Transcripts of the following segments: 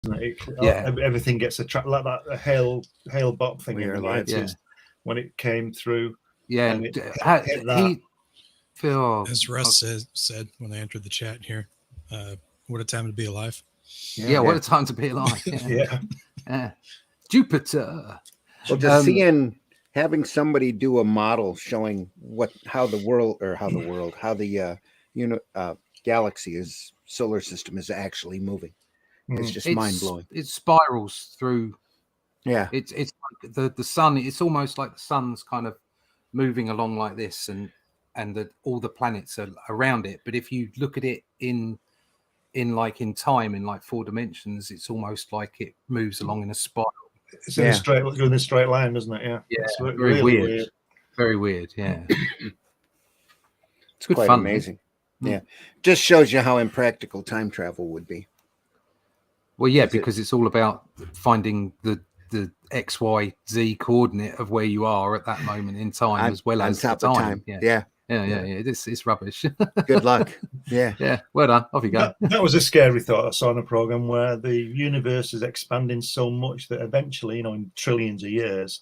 Everything gets attracted, like that hail bop thing in the lights, when it came through. Yeah, and hit that. As Russ said when I entered the chat here, what a time to be alive. What a time to be alive. Yeah. Jupiter. Well, just having somebody do a model showing how the galaxy solar system is actually moving. It's just mind blowing. It spirals through. Yeah. It's like the sun. It's almost like the sun's kind of moving along like this, and all the planets are around it. But if you look at it in time, in like 4 dimensions, it's almost like it moves along in a spiral. It's in a straight line, doesn't it? Yeah. Yeah. It's Very really weird. Very weird. Yeah. It's good quite fun, amazing. Yeah. Just shows you how impractical time travel would be. Well, because it's all about finding the XYZ coordinate of where you are at that moment in time, as well as the time. Yeah. It's rubbish. Good luck. Yeah. Well done. Off you go. That was a scary thought I saw on a program where the universe is expanding so much that eventually, in trillions of years,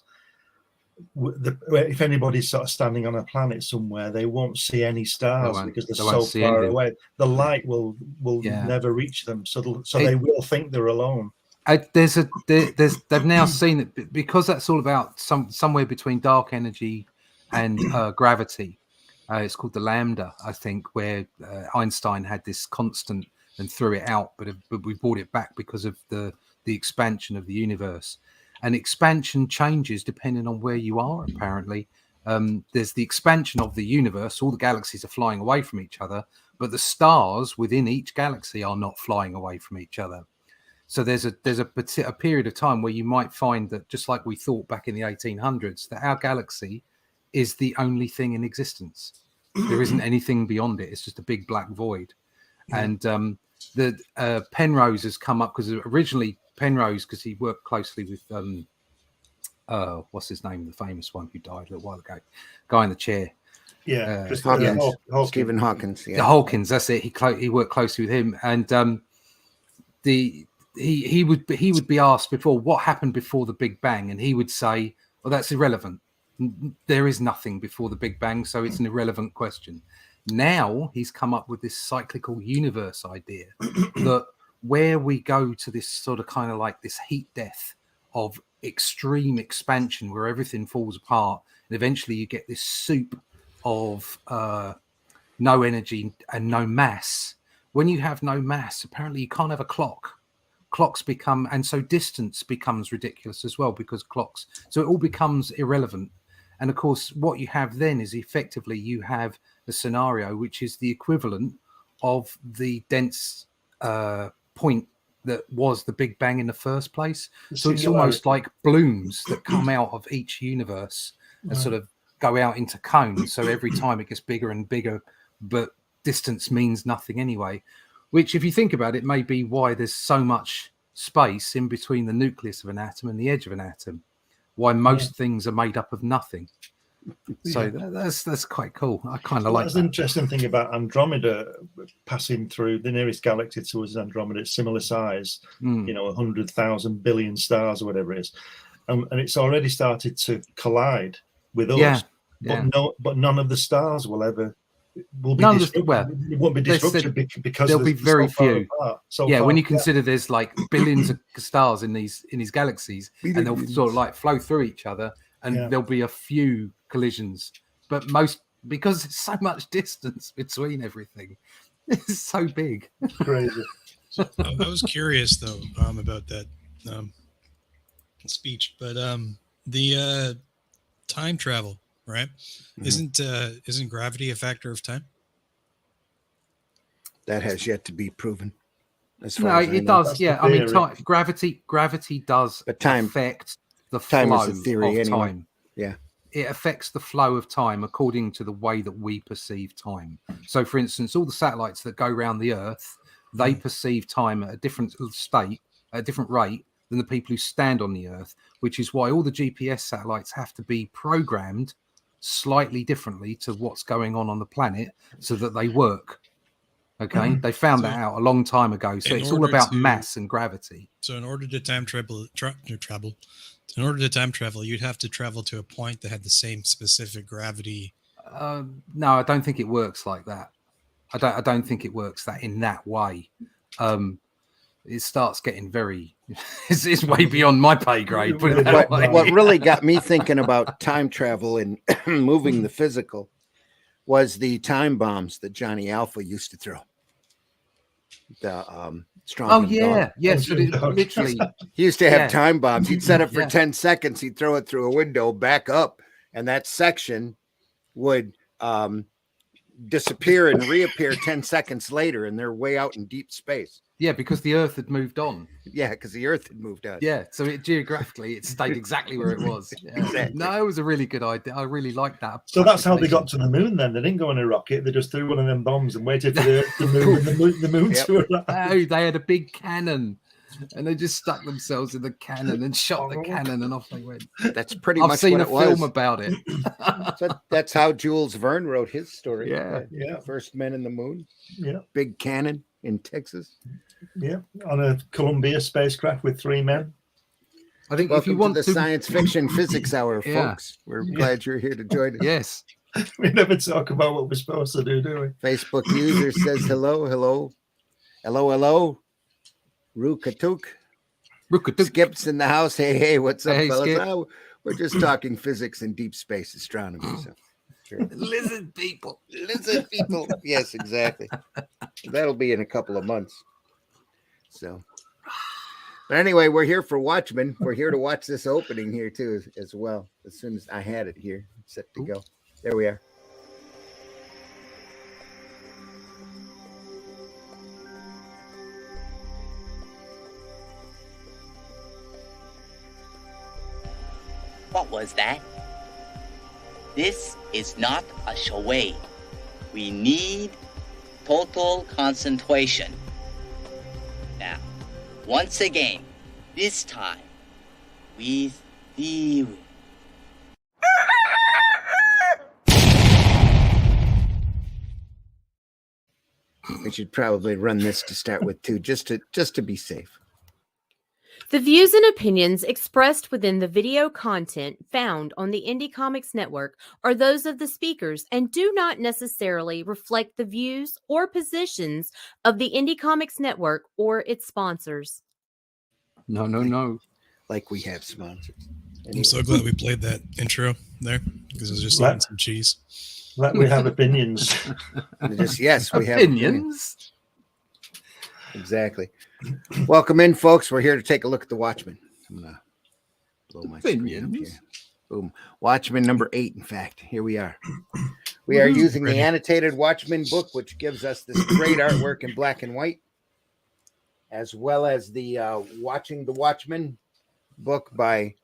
if anybody's sort of standing on a planet somewhere, they won't see any stars because they're so far away. The light will never reach them, so they will think they're alone. They've now seen it, because that's all about somewhere between dark energy and gravity. It's called the lambda, I think, where Einstein had this constant and threw it out, but we brought it back because of the expansion of the universe. And expansion changes depending on where you are, apparently. There's the expansion of the universe. All the galaxies are flying away from each other, but the stars within each galaxy are not flying away from each other. So there's a period of time where you might find that, just like we thought back in the 1800s, that our galaxy is the only thing in existence. There isn't anything beyond it. It's just a big black void. And Penrose has come up, because originally Penrose, because he worked closely with what's his name, the famous one who died a little while ago, guy in the chair. Stephen Hawkins. Yeah. Hawkins, that's it. He worked closely with him, and he would be asked before what happened before the Big Bang, and he would say, well, that's irrelevant. There is nothing before the Big Bang, so it's an irrelevant question. Now he's come up with this cyclical universe idea that where we go to this sort of kind of like this heat death of extreme expansion where everything falls apart, and eventually you get this soup of no energy and no mass. When you have no mass, apparently you can't have a clock. Clocks become, and so distance becomes ridiculous as well, because clocks, so it all becomes irrelevant. And of course, what you have then is effectively you have a scenario which is the equivalent of the dense point that was the Big Bang in the first place. So it's almost like blooms that come out of each universe and sort of go out into cones. So every time it gets bigger and bigger, but distance means nothing anyway. Which, if you think about it, may be why there's so much space in between the nucleus of an atom and the edge of an atom. Why most things are made up of nothing. So that's quite cool. I kind of like that. That's an interesting thing about Andromeda passing through the nearest galaxy to us is Andromeda. It's similar size, 100,000 billion stars or whatever it is, and it's already started to collide with us. But none of the stars will be disrupted. It won't be disrupted because there'll be very few. When you consider there's like billions of stars in these galaxies, and they'll sort of like flow through each other, and there'll be a few collisions. But most, because there's so much distance between everything, it's so big. Crazy. So, I was curious though about that speech, but the time travel. Right? Mm-hmm. Isn't gravity a factor of time? That has yet to be proven. It does. Yeah, I mean, gravity does affect the flow of time. Yeah, it affects the flow of time according to the way that we perceive time. So, for instance, all the satellites that go around the Earth, they perceive time at a different state, at a different rate than the people who stand on the Earth. Which is why all the GPS satellites have to be programmed slightly differently to what's going on the planet, so that they work. Okay, they found that out a long time ago. So it's all about mass and gravity. So in order to time travel, in order to time travel, you'd have to travel to a point that had the same specific gravity. No, I don't think it works like that. I don't think it works that in that way. It starts getting very. It's way beyond my pay grade. Put it that way. What really got me thinking about time travel and moving the physical was the time bombs that Johnny Alpha used to throw. The strong. Oh yeah, yes. So literally, he used to have time bombs. He'd set it for 10 seconds. He'd throw it through a window, back up, and that section would disappear and reappear 10 seconds later, and they're way out in deep space. Yeah, because the Earth had moved on. Yeah, because the Earth had moved on. Yeah, so geographically it stayed exactly where it was. Yeah. Exactly. No, it was a really good idea. I really liked that. So that's how they got to the moon. Then they didn't go on a rocket. They just threw one of them bombs and waited for the moon and the moon to arrive. Oh, they had a big cannon, and they just stuck themselves in the cannon and shot the cannon, and off they went. That's pretty I've much seen what a it was. film about it. So that's how Jules Verne wrote his story. Yeah. First Men in the Moon. Yeah. Big cannon in Texas. Yeah, on a Columbia spacecraft with 3 men. I think Welcome if you want to the Science Fiction Physics Hour, folks. We're glad you're here to join us. Yes. We never talk about what we're supposed to do we? Facebook user says hello, hello. Hello, hello. Rookatuk. Skip's in the house. Hey, hey, what's up, fellas? Oh, we're just talking physics and deep space astronomy. So. Sure. Lizard people. Lizard people. Yes, exactly. That'll be in a couple of months. So, but anyway, we're here for Watchmen. We're here to watch this opening here too, as well. As soon as I had it here, set to go. There we are. What was that? This is not a charade. We need total concentration. Now, once again, this time with theory. We should probably run this to start with too, just to be safe. The views and opinions expressed within the video content found on the Indie Comics Network are those of the speakers and do not necessarily reflect the views or positions of the Indie Comics Network or its sponsors. No. Like we have sponsors. Anyway. I'm so glad we played that intro there because it was just eating some cheese. Like we have opinions. Yes, we have opinions. Exactly. Welcome in, folks. We're here to take a look at the Watchmen. I'm gonna blow my screen up here. Boom. Watchmen number 8. In fact, here we are. We are using the annotated Watchmen book, which gives us this great artwork in black and white, as well as the Watching the Watchmen book by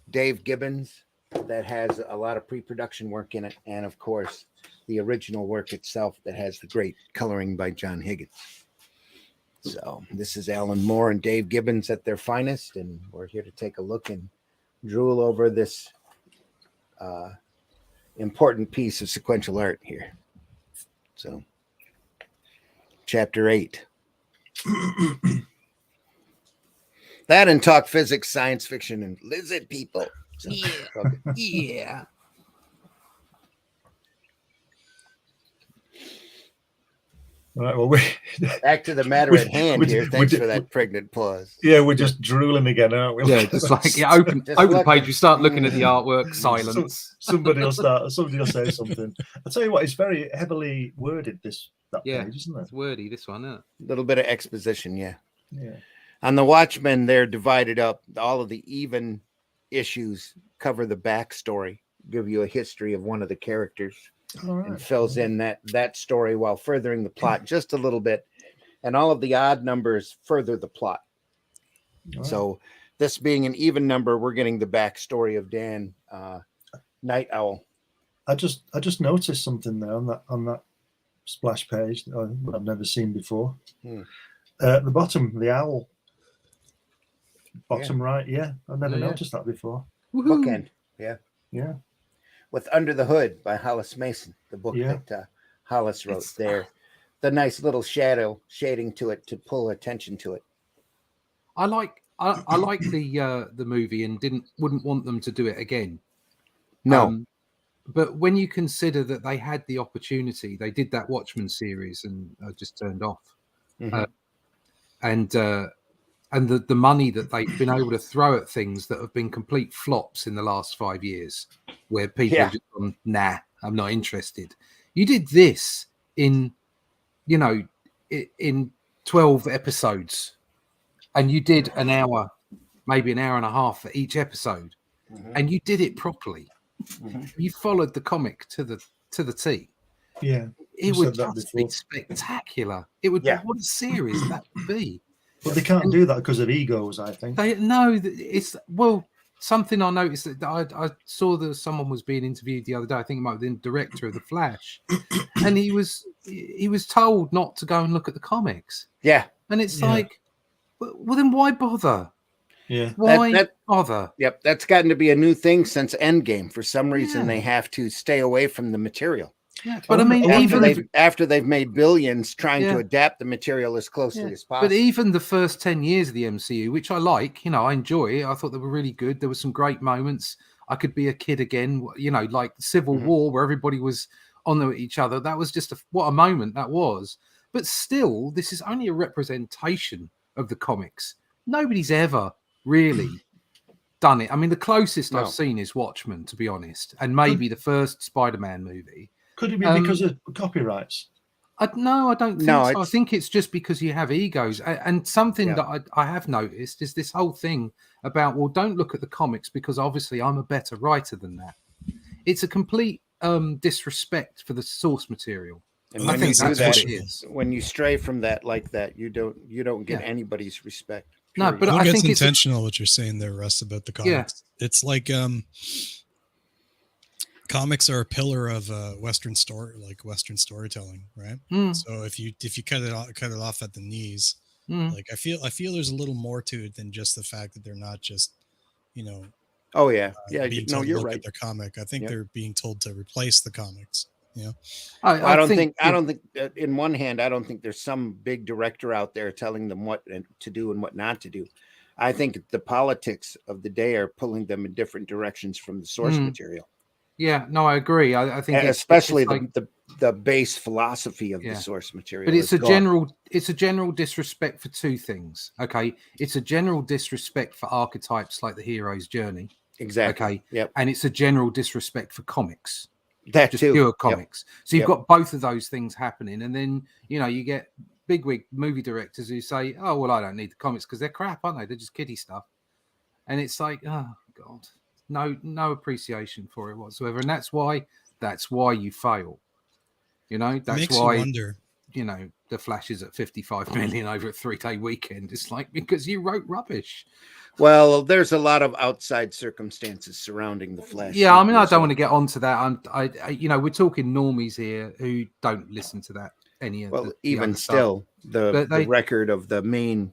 Dave Gibbons that has a lot of pre-production work in it, and of course the original work itself that has the great coloring by John Higgins. So this is Alan Moore and Dave Gibbons at their finest, and we're here to take a look and drool over this important piece of sequential art here. So chapter 8. That and talk physics, science fiction, and lizard people. So, okay. Yeah. All right, well, back to the matter at hand here. Thanks for that pregnant pause. Yeah, we're just drooling again, aren't we? Yeah, just like open page. You start looking at the artwork. Silence. Somebody will say something. I'll tell you what, it's very heavily worded. That page, isn't it? It's wordy. This one, isn't it? A little bit of exposition, yeah. Yeah. On the Watchmen, they're divided up. All of the even issues cover the backstory, give you a history of one of the characters. Right. And fills in that story while furthering the plot just a little bit, and all of the odd numbers further the plot. Right. So this being an even number, we're getting the backstory of Dan Night Owl. I just noticed something there on that splash page that I've never seen before. The bottom, the owl. Bottom right, I've never noticed that before. Bookend, yeah. With Under the Hood by Hollis Mason, the book that Hollis wrote there. the nice little shading to it to pull attention to it. I like the movie and wouldn't want them to do it again. No. But when you consider that they had the opportunity, they did that Watchmen series and just turned off. Mhm. And the money that they've been able to throw at things that have been complete flops in the last 5 years, where people have just gone, nah, I'm not interested. You did this in 12 episodes, and you did an hour, maybe an hour and a half for each episode, and you did it properly. You followed the comic to the T. Yeah, it would just be spectacular. It would. What a series that would be. But they can't do that because of egos, I think. It's something I noticed that I saw that someone was being interviewed the other day. I think it might have been the director of The Flash, and he was told not to go and look at the comics. Yeah, and it's like, well, then why bother? Yeah, why bother? Yep, that's gotten to be a new thing since Endgame. For some reason, they have to stay away from the material. Yeah, but I mean, after they've made billions trying to adapt the material as closely as possible. But even the first 10 years of the MCU, which I like, I enjoy. I thought they were really good. There were some great moments. I could be a kid again, like Civil War, where everybody was on there with each other. That was just what a moment that was. But still, this is only a representation of the comics. Nobody's ever really done it. I mean, the closest I've seen is Watchmen, to be honest, and maybe the first Spider-Man movie. Could it be because of copyrights? No, I don't think so. I think it's just because you have egos. And something that I have noticed is this whole thing about, well, don't look at the comics because obviously I'm a better writer than that. It's a complete disrespect for the source material. And I think that's what it is. When you stray from that like that, you don't get anybody's respect. No, but I think it's intentional what you're saying there, Russ, about the comics. Yeah. It's like comics are a pillar of Western storytelling, right? So if you cut it off at the knees, like I feel there's a little more to it than just the fact that they're not just being told to look at their comic. I think they're being told to replace the comics. Yeah, I don't think in one hand, I don't think there's some big director out there telling them what to do and what not to do. I think the politics of the day are pulling them in different directions from the source material. Yeah, no, I agree. I think especially the base philosophy of the source material. But it's a general disrespect for two things. Okay, it's a general disrespect for archetypes like the hero's journey. Exactly. Okay. Yep. And it's a general disrespect for comics. That just too. Pure comics. Yep. So you've got both of those things happening, and then you get bigwig movie directors who say, "Oh well, I don't need the comics because they're crap, aren't they? They're just kiddie stuff." And it's like, oh god, no appreciation for it whatsoever, and that's why you fail. That's why the Flash is at 55 million over a 3-day weekend. It's like because you wrote rubbish. Well, there's a lot of outside circumstances surrounding the Flash. Yeah, I mean, I don't want to get onto that. We're talking normies here who don't listen to that. Even still, the record of the main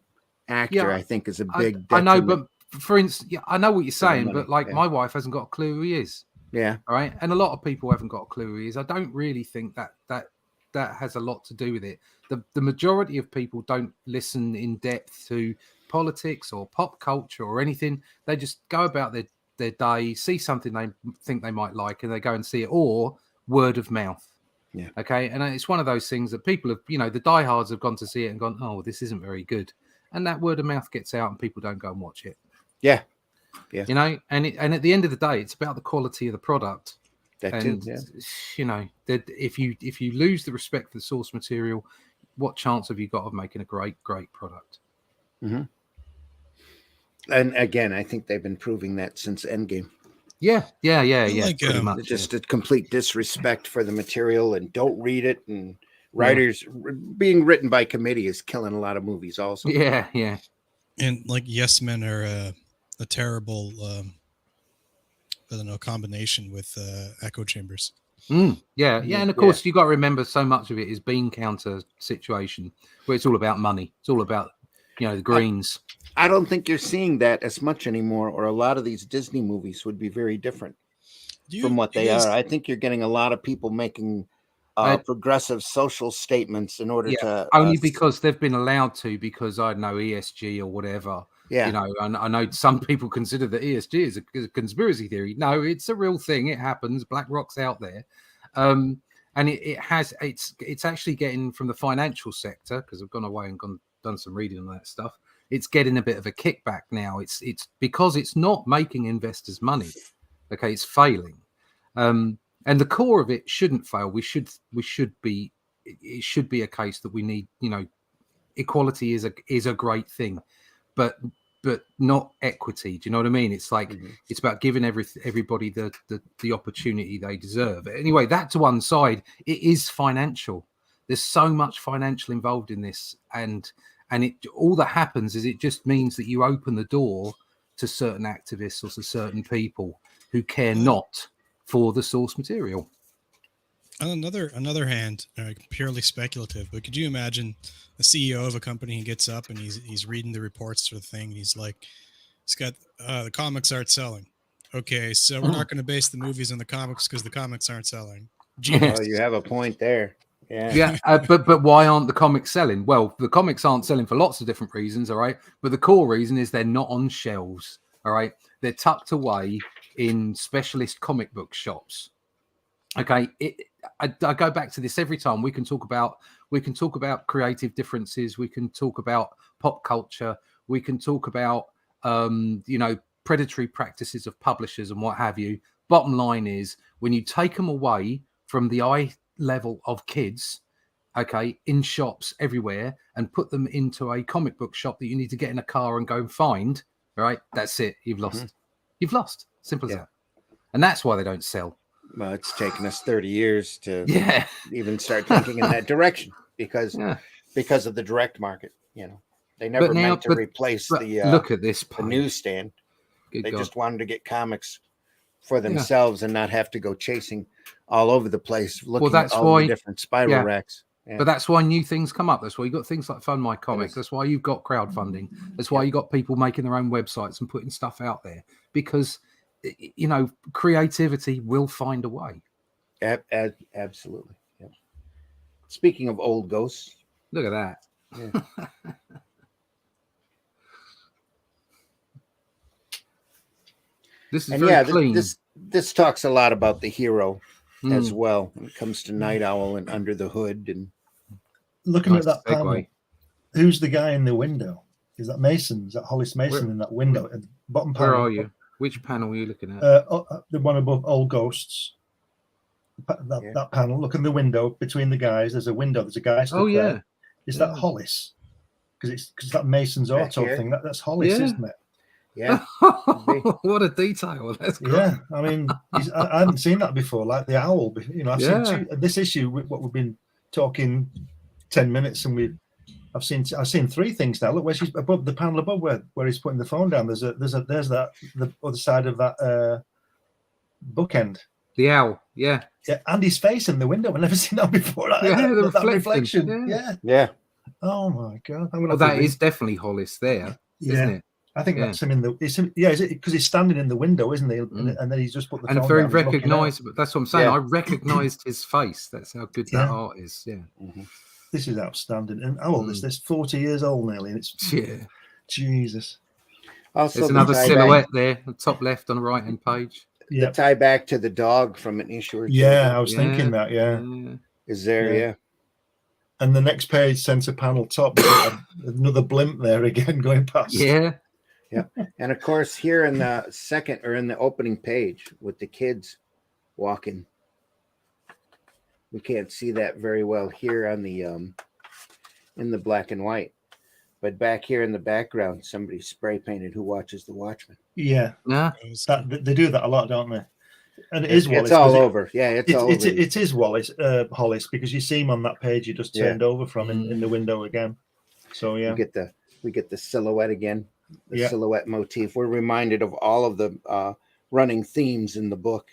actor, I think, is a big. I know, but for instance, I know what you're saying, but my wife hasn't got a clue who he is. Yeah. All right, and a lot of people haven't got a clue who he is. I don't really think that has a lot to do with it. The majority of people don't listen in depth to politics or pop culture or anything. They just go about their day, see something they think they might like, and they go and see it, or word of mouth. Yeah. Okay. And it's one of those things that people have, the diehards have gone to see it and gone, oh, this isn't very good. And that word of mouth gets out and people don't go and watch it. Yeah. Yeah. And at the end of the day, it's about the quality of the product. That and, too, that if you lose the respect for the source material, what chance have you got of making a great product? Mm-hmm. And again, I think they've been proving that since Endgame. Yeah. Like, pretty much, just a complete disrespect for the material and don't read it. And writers being written by committee is killing a lot of movies also. Yeah. And like Yes Men are a terrible, combination with echo chambers. Yeah. And of course, you got to remember so much of it is bean counter situation where it's all about money. It's all about, the greens. I don't think you're seeing that as much anymore, or a lot of these Disney movies would be very different from what they are. I think you're getting a lot of people making progressive social statements in order to only because they've been allowed to, because I know ESG or whatever. Yeah. You know, and I know some people consider that ESG is a conspiracy theory. No, it's a real thing. It happens. BlackRock's out there. And it's actually getting from the financial sector, because I've gone away and done some reading on that stuff. It's getting a bit of a kickback now. It's because it's not making investors money. Okay, it's failing. And the core of it shouldn't fail. It should be a case that we need, you know, equality is a great thing, but not equity. Do you know what I mean? It's like it's about giving everybody the opportunity they deserve. Anyway, that to one side, it is financial. There's so much financial involved in this, and it all that happens is it just means that you open the door to certain activists or to certain people who care not for the source material. On another hand, purely speculative, but could you imagine a CEO of a company, he gets up and he's reading the reports for the thing, and he's like, he's got the comics aren't selling. Okay, so we're not going to base the movies on the comics because the comics aren't selling. Genius. Oh, you have a point there. Yeah, but why aren't the comics selling? Well, the comics aren't selling for lots of different reasons, all right? But the core reason is they're not on shelves, all right? They're tucked away in specialist comic book shops. Okay, I go back to this every time. We can talk about creative differences. We can talk about pop culture. We can talk about you know, predatory practices of publishers and what have you. Bottom line is, when you take them away from the eye level of kids, okay, in shops everywhere, and put them into a comic book shop that you need to get in a car and go and find, all right, that's it. You've lost. You've lost. Simple as that. And that's why they don't sell. Well, it's taken us 30 years to even start thinking in that direction because of the direct market. You know, they never meant to replace the look at this the newsstand. They God. just wanted to get comics for themselves and not have to go chasing all over the place looking at all the different spiral racks. Yeah. But that's why new things come up. That's why you got things like Fund My Comics. That's why you've got crowdfunding. That's why you got people making their own websites and putting stuff out there, because, you know, creativity will find a way. Absolutely. Yeah. Speaking of old ghosts, look at that. Yeah. This is very clean. This talks a lot about the hero as well when it comes to Night Owl and Under the Hood. And looking at that panel, who's the guy in the window? Is that Mason? Is that Hollis Mason in that window at the bottom panel? Where are you? Which panel are you looking at? The one above Old Ghosts. That panel. Look in the window between the guys. There's a window. There's a guy. There. Is that Hollis? Because that Mason's auto thing. That's Hollis, isn't it? Yeah. What a detail. That's great. Yeah. I mean, I haven't seen that before. Like the owl. You know, I've seen this issue. What we've been talking 10 minutes, and I've seen three things now. Look where she's above the panel above where he's putting the phone down. There's the other side of that bookend. The owl, yeah, and his face in the window. I've never seen that before. That reflection. Yeah. Oh my God. Well, that is definitely Hollis there, isn't it? I think that's him in the. Is it because he's standing in the window, isn't he? And then he's just put the. And very recognizable. That's what I'm saying. I recognized his face. That's how good that art is. Yeah. Mm-hmm. This is outstanding. And how old is this? 40 years old nearly. And it's Jesus. Also, there's another silhouette there, the top left on the right hand page. Yeah. The tie back to the dog from an issue or two. Yeah, I was thinking that. Yeah. Is there? Yeah. And the next page, center panel top, another blimp there again going past. Yeah. Yeah. And of course, here in the second or in the opening page with the kids walking, we can't see that very well here on the in the black and white, but back here in the background, somebody spray painted "Who Watches the Watchmen." Yeah, they do that a lot, don't they? And it is Wallace. It's all over. Yeah, it's all over. It is Wallace, Hollis, because you see him on that page you just turned over from in the window again. So we get the silhouette again. The silhouette motif. We're reminded of all of the running themes in the book,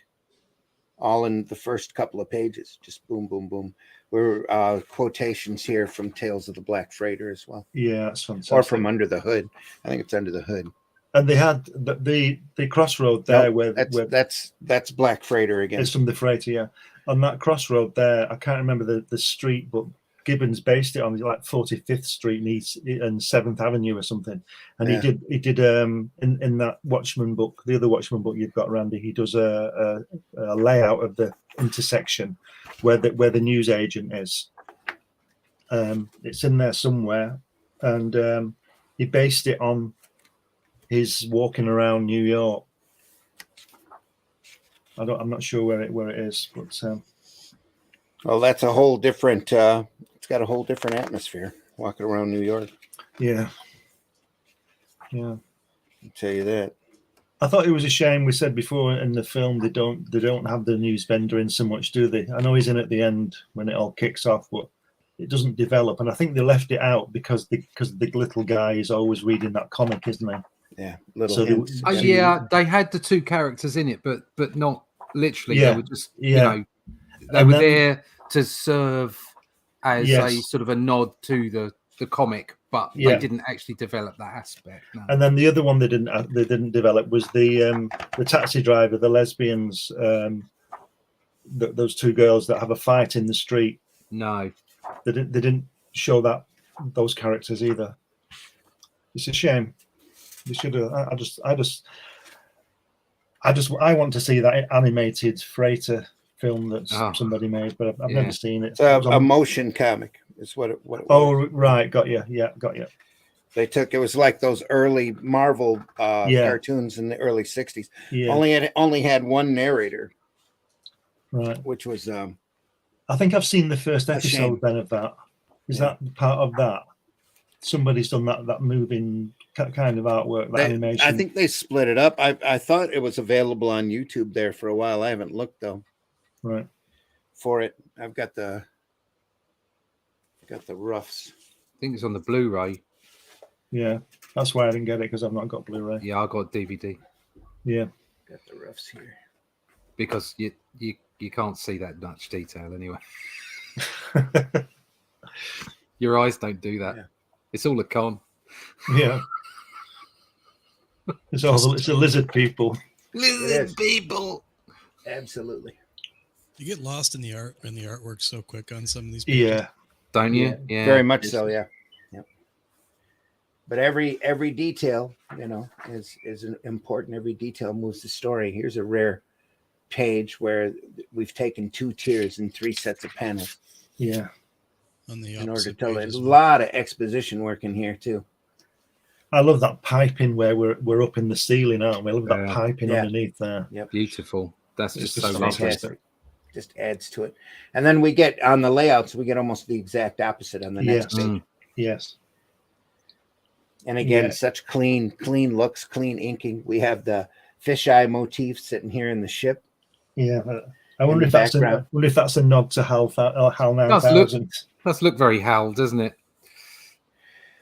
all in the first couple of pages. Just boom, boom, boom. We're quotations here from Tales of the Black Freighter as well. Yeah, that's fantastic. Or from Under the Hood. I think it's Under the Hood. And they had the crossroad there where that's Black Freighter again. It's from the freighter, yeah. on that crossroad there. I can't remember the street, but Gibbons based it on like 45th Street and 7th Avenue or something. And he did in that Watchmen book, the other Watchmen book you've got, Randy, he does a layout of the intersection where the news agent is. It's in there somewhere, and he based it on his walking around New York. I'm not sure where it is, but well, that's a whole different. It's got a whole different atmosphere walking around New York. Yeah. I'll tell you that. I thought it was a shame. We said before in the film they don't have the news vendor in so much, do they? I know he's in at the end when it all kicks off, but it doesn't develop. And I think they left it out because the little guy is always reading that comic, isn't he? Yeah, they had the two characters in it, but not literally. Yeah. They were just they were there to serve as a sort of a nod to the comic, but they didn't actually develop that aspect. No. And then the other one they didn't develop was the taxi driver, the lesbians, those two girls that have a fight in the street. No, they didn't show those characters either. It's a shame. They should have. I want to see that animated freighter film that somebody made, but I've never seen it. It's a motion comic. Is what it was. Oh, right, got you. Yeah, got you. It was like those early Marvel cartoons in the early '60s. Yeah. Only had one narrator, right? Which was I think I've seen the first episode then of that. Is that part of that? Somebody's done that moving kind of artwork, animation. I think they split it up. I thought it was available on YouTube there for a while. I haven't looked though. Right. For it, I've got the roughs. I think it's on the Blu-ray. Yeah, that's why I didn't get it, because I've not got Blu-ray. Yeah, I got DVD. Yeah, got the roughs here because you can't see that much detail anyway. Your eyes don't do that. Yeah. It's all a con. Yeah, it's a lizard people. Lizard people. Absolutely. You get lost in the artwork so quick on some of these pages. Yeah. Don't you? Yeah. Very much so, yeah. Yep. But every detail, is important. Every detail moves the story. Here's a rare page where we've taken 2 tiers and 3 sets of panels. Yeah. In order to tell it. A lot of exposition work in here too. I love that piping where we're up in the ceiling, aren't we? I love that piping underneath there. Yep. Beautiful. That's just so fantastic. Just adds to it. And then we get on the layouts, we get almost the exact opposite on the next page. Yes. And again, such clean looks, clean inking. We have the fisheye motif sitting here in the ship. Yeah. I wonder if that's a nod to HAL 9000. Does look very HAL, doesn't it?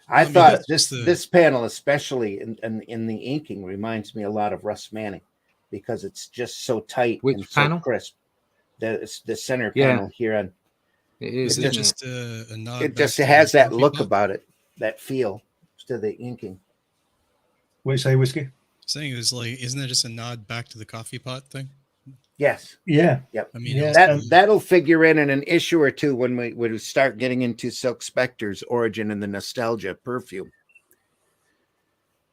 I thought this panel, especially in the inking, reminds me a lot of Russ Manning because it's just so tight and so crisp. The center panel here on it is just a nod. It just has that look about it, that feel to the inking. What do you say, Whiskey? Saying it was like, isn't that just a nod back to the coffee pot thing? Yes. Yeah. Yep. I mean, that'll figure in an issue or two when we start getting into Silk Spectre's origin and the nostalgia perfume.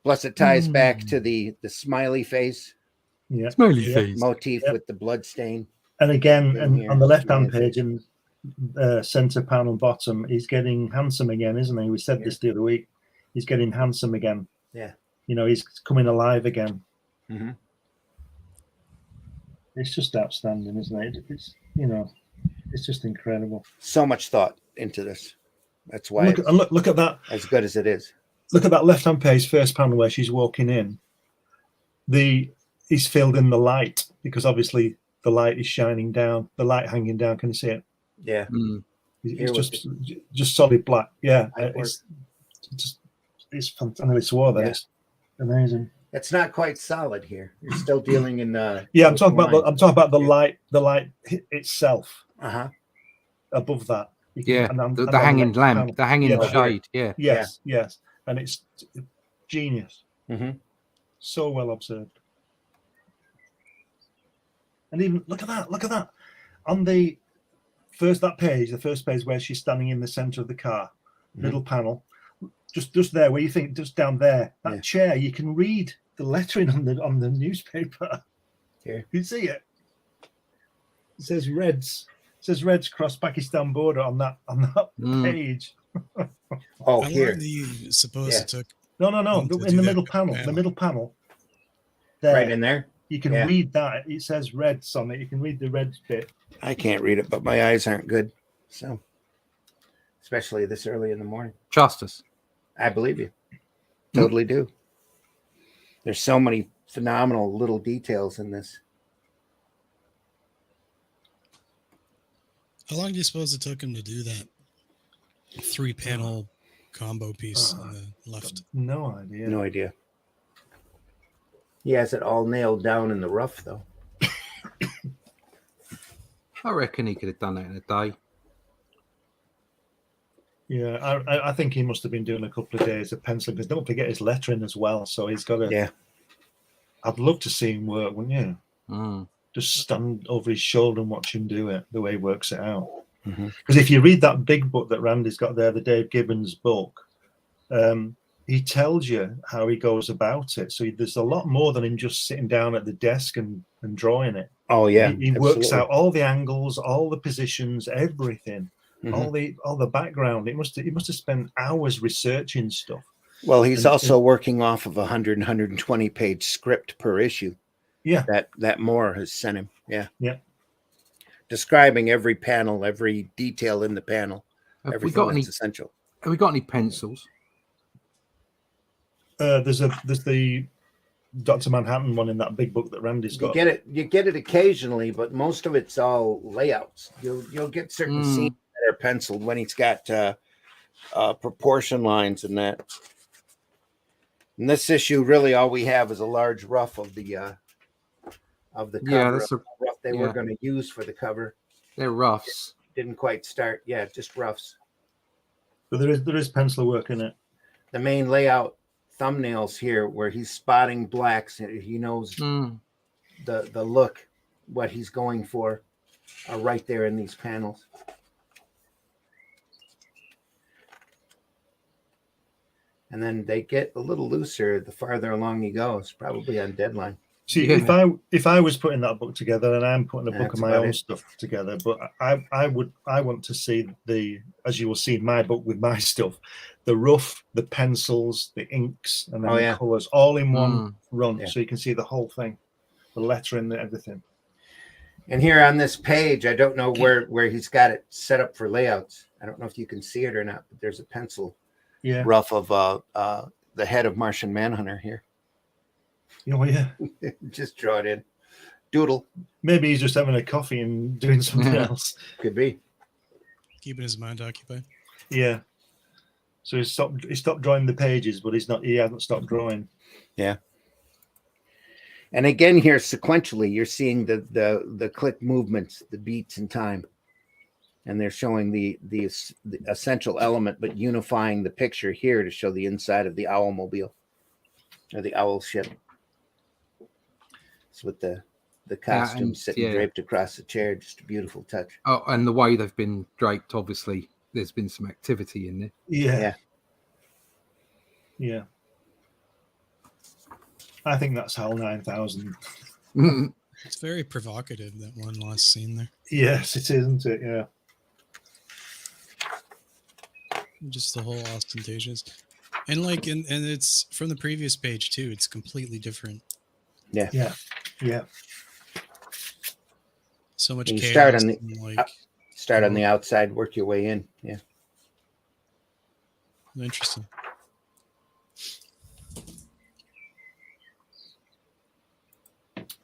Plus, it ties back to the smiley face. Yeah. Smiley face motif with the blood stain. And again, on the left-hand page in center panel bottom, he's getting handsome again, isn't he? We said this the other week. He's getting handsome again. Yeah. He's coming alive again. Mm-hmm. It's just outstanding, isn't it? It's just incredible. So much thought into this. That's why. Look at that. As good as it is. Look at that left-hand page, first panel where she's walking in. He's filled in the light because obviously the light is shining down. The light hanging down. Can you see it? Yeah. It's just solid black. Yeah. It's fantastic. I swore that. It's amazing. It's not quite solid here. You're still dealing in the. Yeah, I'm talking about the light. The light itself. Above that. The hanging lamp, the hanging shade. Yeah. Yes, and it's genius. Mm-hmm. So well observed. And even look at that. on the that page, the first page where she's standing in the center of the car, middle panel, just there where you think just down there, that chair, you can read the lettering on the newspaper. Here. You see it? It says Reds. It says Reds cross Pakistan border on that page. Oh, How here. long do you suppose it took? No. to In do the that middle panel. panel? The middle panel. There. Right in there. You can read that. It says Reds on it. You can read the Reds bit. I can't read it, but my eyes aren't good. So, especially this early in the morning. Trust us. I believe you. Totally do. There's so many phenomenal little details in this. How long do you suppose it took him to do that 3-panel combo piece on the left? No idea. No idea. He has it all nailed down in the rough, though. I reckon he could have done it in a day. Yeah, I think he must have been doing a couple of days of penciling, because don't forget his lettering as well. So he's got to. Yeah. I'd love to see him work, wouldn't you? Just stand over his shoulder and watch him do it, the way he works it out. Because if you read that big book that Randy's got there, the Dave Gibbons book, he tells you how he goes about it. So there's a lot more than him just sitting down at the desk and drawing it. Oh yeah, he works out all the angles, all the positions, everything, all the background. He must have spent hours researching stuff. Well, he's also working off of 120 page script per issue. Yeah, that Moore has sent him. Yeah. Describing every panel, every detail in the panel, everything that's essential. Have we got any pencils? There's the Dr. Manhattan one in that big book that Randy's got. You get it occasionally, but most of it's all layouts. You'll get certain scenes that are penciled when he's got proportion lines and that. In this issue, really all we have is a large rough of the cover. Yeah, that's the rough they were going to use for the cover. They're roughs. Didn't quite start. Yeah, just roughs. But there is pencil work in it. The main layout thumbnails here, where he's spotting blacks, he knows the look, what he's going for, are right there in these panels. And then they get a little looser the farther along he goes, probably on deadline. See, if I was putting that book together, and I'm putting a book of my own stuff together, but I want to see as you will see in my book with my stuff, the rough, the pencils, the inks, and then the colors all in one run, so you can see the whole thing, the lettering, everything. And here on this page, I don't know where he's got it set up for layouts. I don't know if you can see it or not, but there's a pencil rough of the head of Martian Manhunter here. Oh yeah. Just draw it in. Doodle. Maybe he's just having a coffee and doing something else. Could be. Keeping his mind occupied. Yeah. So he stopped drawing the pages, but he hasn't stopped drawing. Yeah. And again here sequentially, you're seeing the click movements, the beats in time. And they're showing the essential element, but unifying the picture here to show the inside of the Owlmobile or the owl ship. With the costume sitting draped across the chair, just a beautiful touch. Oh, and the way they've been draped, obviously, there's been some activity in there. Yeah. I think that's HAL 9000. It's very provocative, that one last scene there. Yes, it is, isn't it? Yeah. Just the whole ostentatious, and it's from the previous page too. It's completely different. Yeah. So much chaos. Start on the outside, work your way in. Yeah. Interesting.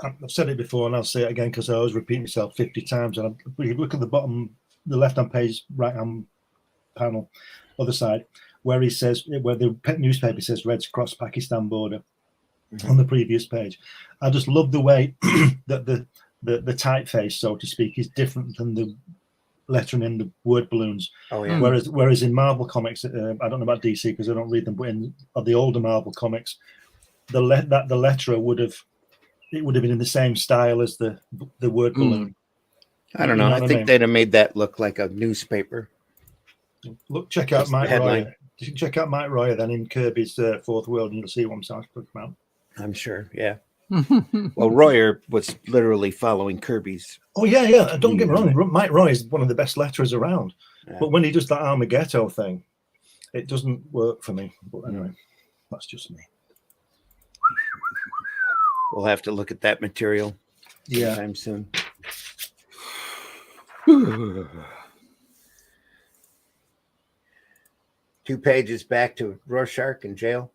I've said it before, and I'll say it again because I always repeat myself 50 times. And if you look at the bottom, the left-hand page, right-hand panel, other side, where the newspaper says Reds cross Pakistan border. On the previous page, I just love the way that the typeface, so to speak, is different than the lettering in the word balloons. Oh yeah. Whereas in Marvel comics, I don't know about DC because I don't read them, but in the older Marvel comics, the letterer would have been in the same style as the word balloon. I don't know. I think they'd have made that look like a newspaper. Look, check out Mike headline. Royer. You can check out Mike Royer then in Kirby's Fourth World, and you'll see what I'm talking about. I'm sure. Yeah. Well, Royer was literally following Kirby's. Oh yeah. Don't get me wrong. Mike Royer is one of the best letterers around. Yeah. But when he does that Armageddon thing, it doesn't work for me. But anyway, that's just me. We'll have to look at that material sometime soon. 2 pages back to Rorschach in jail.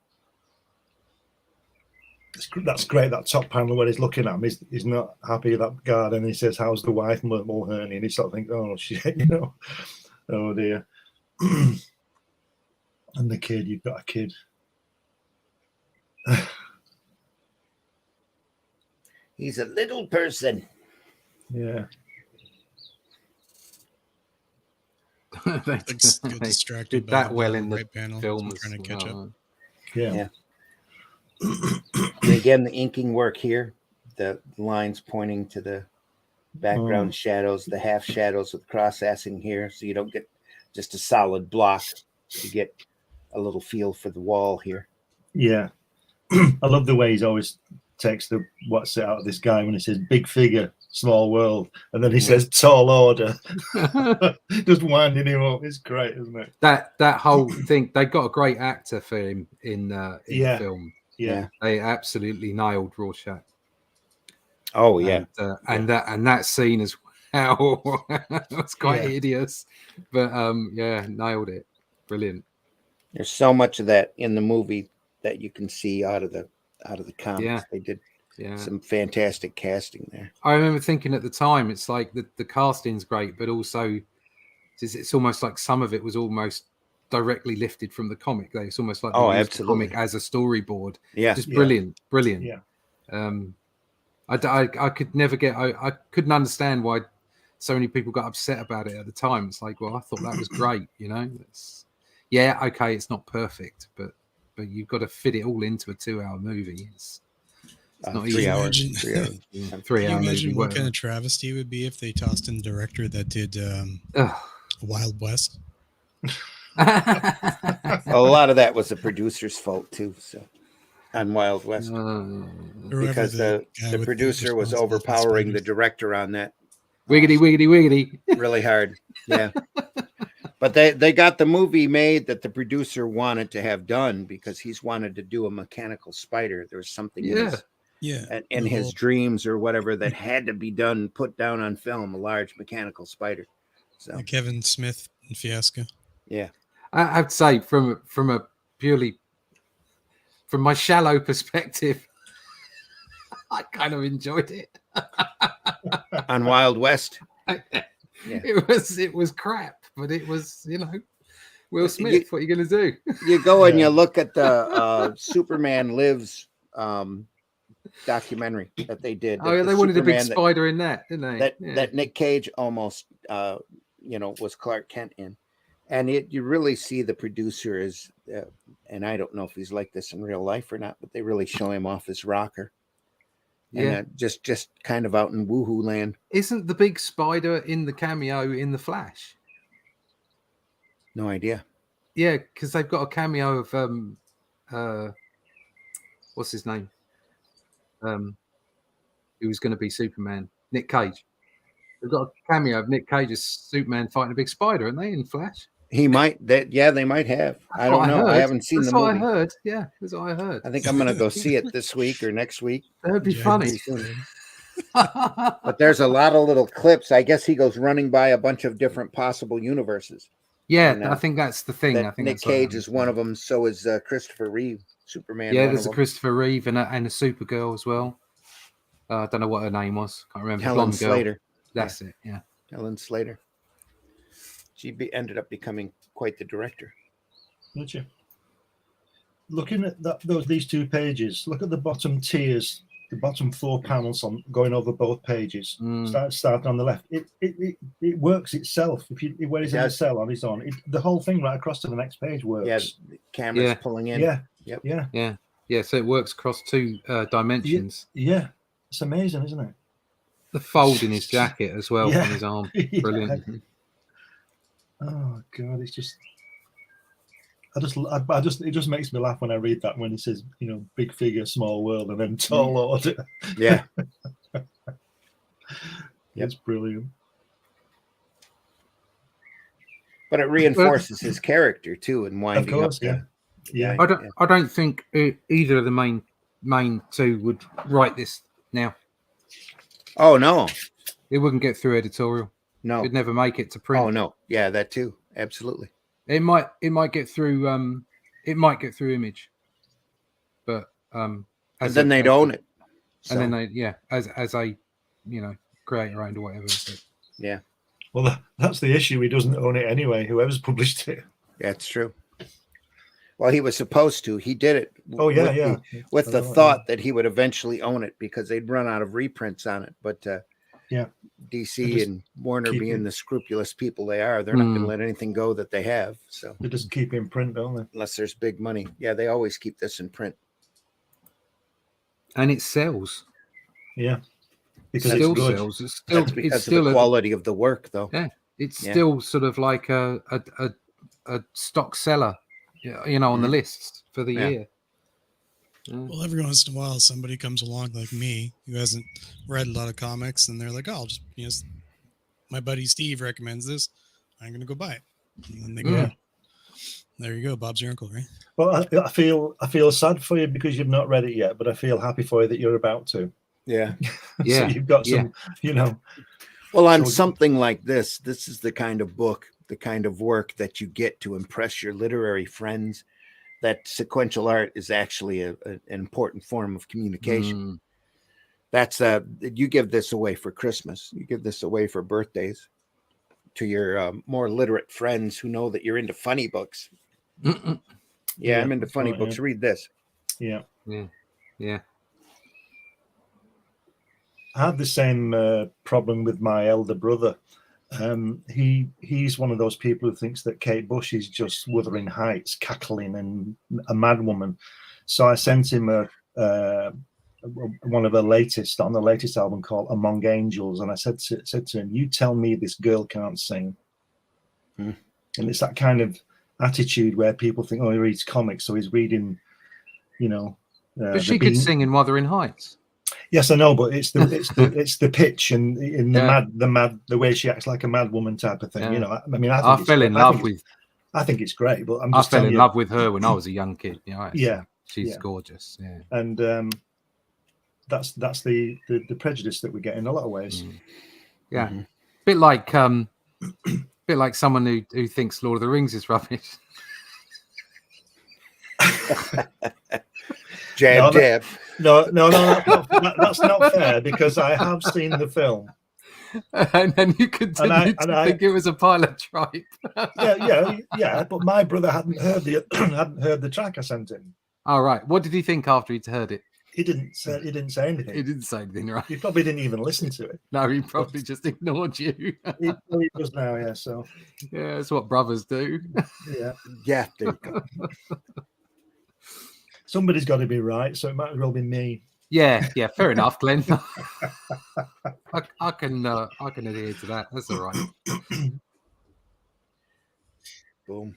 That's great. That top panel where he's looking at him, he's not happy with that guard, and he says, "How's the wife, Mulherney?" And he sort of thinks, "Oh shit, oh dear." And the kid, you've got a kid. He's a little person. Yeah. They get distracted did that well in the right panel, film. Trying to catch up. Yeah. And again, the inking work here, the lines pointing to the background shadows, the half shadows with cross-assing here, so you don't get just a solid block. You get a little feel for the wall here. Yeah. I love the way he's always takes the what's it out of this guy when he says big figure, small world, and then he says tall order. Just winding him up. It's great, isn't it? That whole thing, they got a great actor for him in the film. Yeah. They absolutely nailed Rorschach. Oh yeah. And that scene as well. It's quite hideous. But nailed it. Brilliant. There's so much of that in the movie that you can see out of the comics. Yeah. They did some fantastic casting there. I remember thinking at the time, it's like the casting's great, but also it's almost like some of it was almost directly lifted from the comic. It's almost like they used the comic as a storyboard. Yeah, just brilliant. Yeah. I could never get. I couldn't understand why so many people got upset about it at the time. It's like, well, I thought that was great. It's not perfect, but you've got to fit it all into a 2-hour movie. It's not 3 easy. hours. 3 hours. 3 hour Can you imagine movie. what kind of travesty it would be if they tossed in a director that did Wild West? A lot of that was the producer's fault too. So on Wild West, because the producer was overpowering the director on that. Wiggity. Really hard. Yeah. But they got the movie made that the producer wanted to have done because he's wanted to do a mechanical spider. There was something in his dreams or whatever that had to be done, put down on film, a large mechanical spider. So like Kevin Smith and Fiasco. Yeah. I have to say, from my shallow perspective, I kind of enjoyed it. On Wild West. It was crap, but it was, Will Smith. What are you going to do? You go and you look at the Superman Lives documentary that they did. Oh, yeah, they wanted a big spider in that, didn't they? That Nick Cage almost, was Clark Kent in. And you really see the producer is, and I don't know if he's like this in real life or not, but they really show him off as rocker. And just kind of out in woohoo land. Isn't the big spider in the cameo in The Flash? No idea. Yeah, because they've got a cameo of what's his name? Who was going to be Superman? Nick Cage. They've got a cameo of Nick Cage as Superman fighting a big spider, aren't they, in Flash? He might. They might have. I don't know. I haven't seen the movie. That's what I heard. Yeah, that's what I heard. I think I'm going to go see it this week or next week. That'd be funny. But there's a lot of little clips. I guess he goes running by a bunch of different possible universes. Yeah, and, I think that's the thing. I think Nick Cage is one of them. So is Christopher Reeve, Superman. Yeah, there's a Christopher Reeve and a Supergirl as well. I don't know what her name was. Can't remember. Helen Slater. That's it. Yeah, Helen Slater. She ended up becoming quite the director. Did you? Looking at these 2 pages, look at the bottom tiers, the bottom 4 panels on going over both pages. Starting on the left, it works itself. When he's in the cell on his own, the whole thing right across to the next page works. Yeah, the camera's pulling in. Yeah, yep. Yeah. So it works across 2 dimensions. Yeah, it's amazing, isn't it? The fold in his jacket as well Yeah. on his arm. Yeah. Brilliant. Oh God, it's just. I just it just makes me laugh when I read that when he says, you know, big figure, small world, and then tall order. Yeah. It's brilliant. But it reinforces his character too, and winding Of course, up. Yeah. I don't think either of the main two would write this now. Oh no, It wouldn't get through editorial. no, It'd never make it to print. oh no, yeah, that too, absolutely. It might get through Image, but And then they'd own it. And then they as a creator owned or whatever. But, yeah. Well, that's the issue. He doesn't own it anyway. Whoever's published it. That's true. Well, he was supposed to. He did it. Oh yeah, With the thought that he would eventually own it because they'd run out of reprints on it. But DC and Warner, being the scrupulous people they are, they're not going to let anything go that they have. So they just keep in print, don't they? Unless there's big money. Yeah, they always keep this in print. And it sells. Yeah. Because it still sells. It's still because of the quality of the work, though. Yeah, it's still sort of like a stock seller, on the lists for the year. Yeah. Well, every once in a while, somebody comes along like me who hasn't read a lot of comics, and they're like, "Oh, I'll just my buddy Steve recommends this. I'm going to go buy it." And then they go, "There you go, Bob's your uncle, right?" Well, I feel sad for you because you've not read it yet, but I feel happy for you that you're about to. Yeah. So you've got some, Well, on something like this is the kind of book, the kind of work that you get to impress your literary friends. That sequential art is actually an important form of communication. That's you give this away for Christmas. You give this away for birthdays to your more literate friends who know that you're into funny books. Yeah, I'm into funny books. Read this. Yeah. I had the same problem with my elder brother. He's one of those people who thinks that Kate Bush is just Wuthering Heights, cackling and a madwoman. So I sent him one of her latest on the latest album called Among Angels, and I said to him, "You tell me this girl can't sing." And it's that kind of attitude where people think, "Oh, he reads comics, so he's reading," but she could sing in Wuthering Heights. Yes, I know, but it's the pitch and in the way she acts like a mad woman type of thing. Yeah. I fell in love with. I think it's great, but I fell in love with her when I was a young kid. She's gorgeous. Yeah, and that's the prejudice that we get in a lot of ways. Yeah, bit like someone who thinks Lord of the Rings is rubbish. Jab. No, that's not fair because I have seen the film. And then you continue to think it was a pile of tripe. yeah. But my brother hadn't heard the track I sent him. All right. What did he think after he'd heard it? He didn't say anything. He didn't say anything, right? He probably didn't even listen to it. No, he probably just ignored you. He does now, yeah. So yeah, that's what brothers do. Yeah. There you go. Somebody's got to be right, so it might as well be me. Yeah, fair enough, Glenn. I can adhere to that. That's all right. Boom.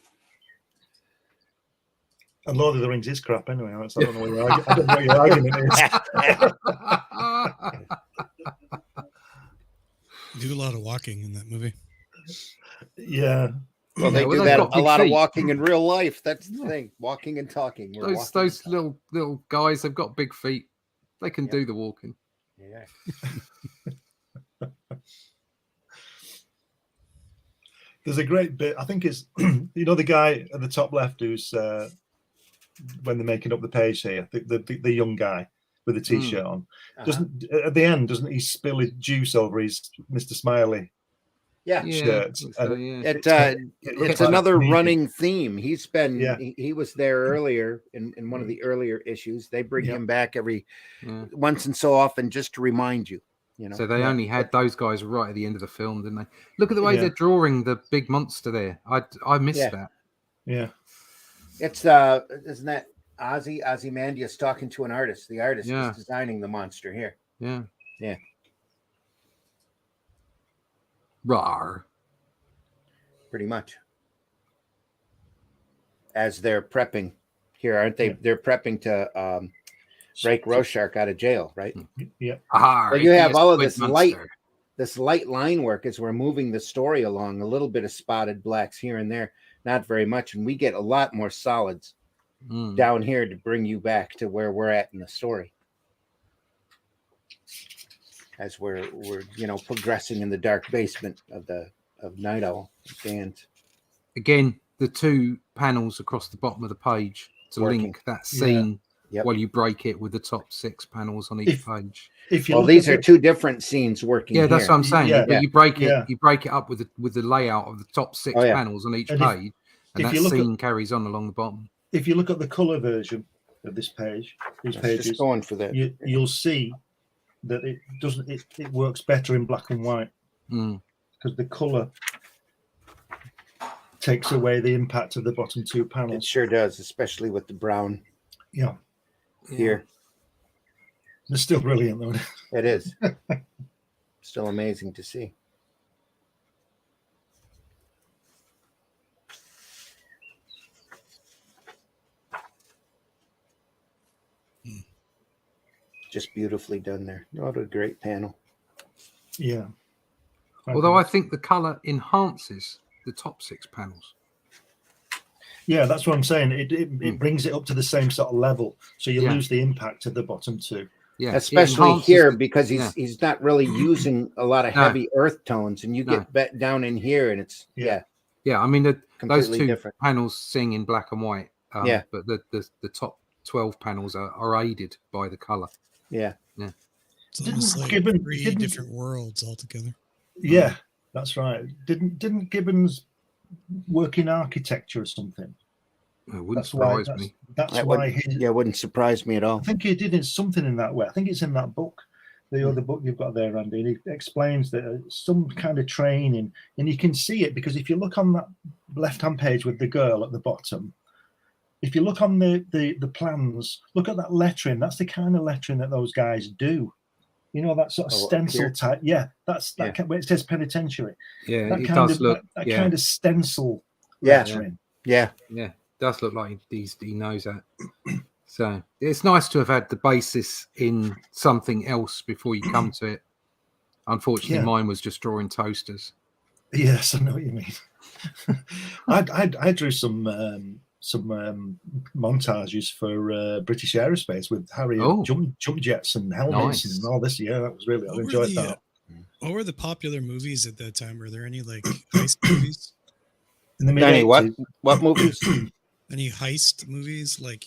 And Lord of the Rings is crap anyway. I don't know what your argument is. Do a lot of walking in that movie. Yeah. Well, they do that a lot of walking in real life. That's the thing. Walking and talking. Those little guys have got big feet. They can do the walking. Yeah. There's a great bit. I think it's the guy at the top left who's when they're making up the page here, the young guy with the t-shirt on. Doesn't at the end doesn't he spill his juice over his Mr. Smiley? Shirt. It's another running theme. He's been he was there earlier in one of the earlier issues. They bring him back every once and so often just to remind you. So they only had those guys right at the end of the film, didn't they? Look at the way they're drawing the big monster there. I missed that. Yeah. It's isn't that Ozymandias talking to an artist? The artist is designing the monster here. Yeah. Rar. Pretty much. As they're prepping here, aren't they? Yeah. They're prepping to break Rorschach out of jail, right? Yeah. Ar, Well, you have yes, all of good this monster. light line work as we're moving the story along. A little bit of spotted blacks here and there, not very much, and we get a lot more solids down here to bring you back to where we're at in the story. As we're progressing in the dark basement of Night Owl and Again, the two panels across the bottom of the page to Working. link that scene Yep. while you break it with the top 6 panels on each page. If you well, look these at are two different scenes working. Yeah, that's here. what I'm saying. Yeah. But you break it, Yeah. you break it up with the layout of the top 6 Oh, yeah. panels on each And page, and if that you look scene carries on along the bottom. if you look at the color version of this page, these Just pages, going for that. you'll see that it doesn't. It works better in black and white because the color takes away the impact of the bottom 2 It panels. sure does, especially with the brown Yeah, here. they're still brilliant though. It is. Still amazing to see. Just beautifully done there. What a great panel. Yeah. Although I think the color enhances the top 6 panels. Yeah, that's what I'm saying. It brings it up to the same sort of level, so you lose the impact of the bottom 2. Yeah, especially here because he's not really using a lot of heavy earth tones, and you get down in here, and it's yeah. I mean, those completely 2 different. panels sing in black and white. But the top 12 panels are aided by the color. Yeah. It's almost like three different worlds altogether. Yeah, that's right. Didn't Gibbons work in architecture or something? It wouldn't surprise me. That's why it wouldn't surprise me at all. I think he did something in that way. I think it's in that book, the other book you've got there, Randy. And he explains that some kind of training, and you can see it because if you look on that left-hand page with the girl at the bottom, if you look on the plans, look at that lettering. That's the kind of lettering that those guys do. You know, that sort of stencil type. Yeah, that's that where it says penitentiary. Yeah, that it kind does of, look. that kind of stencil Yeah. lettering. Yeah. Yeah, does look like he knows that. So it's nice to have had the basis in something else before you come to it. Unfortunately, mine was just drawing toasters. Yes, I know what you mean. I drew some montages for British Aerospace with Harry jump jets and helmets and all this. Yeah, that was really. I enjoyed that. What were the popular movies at that time? Were there any like heist movies? In the mid-80s. What movies? Any heist movies? Like,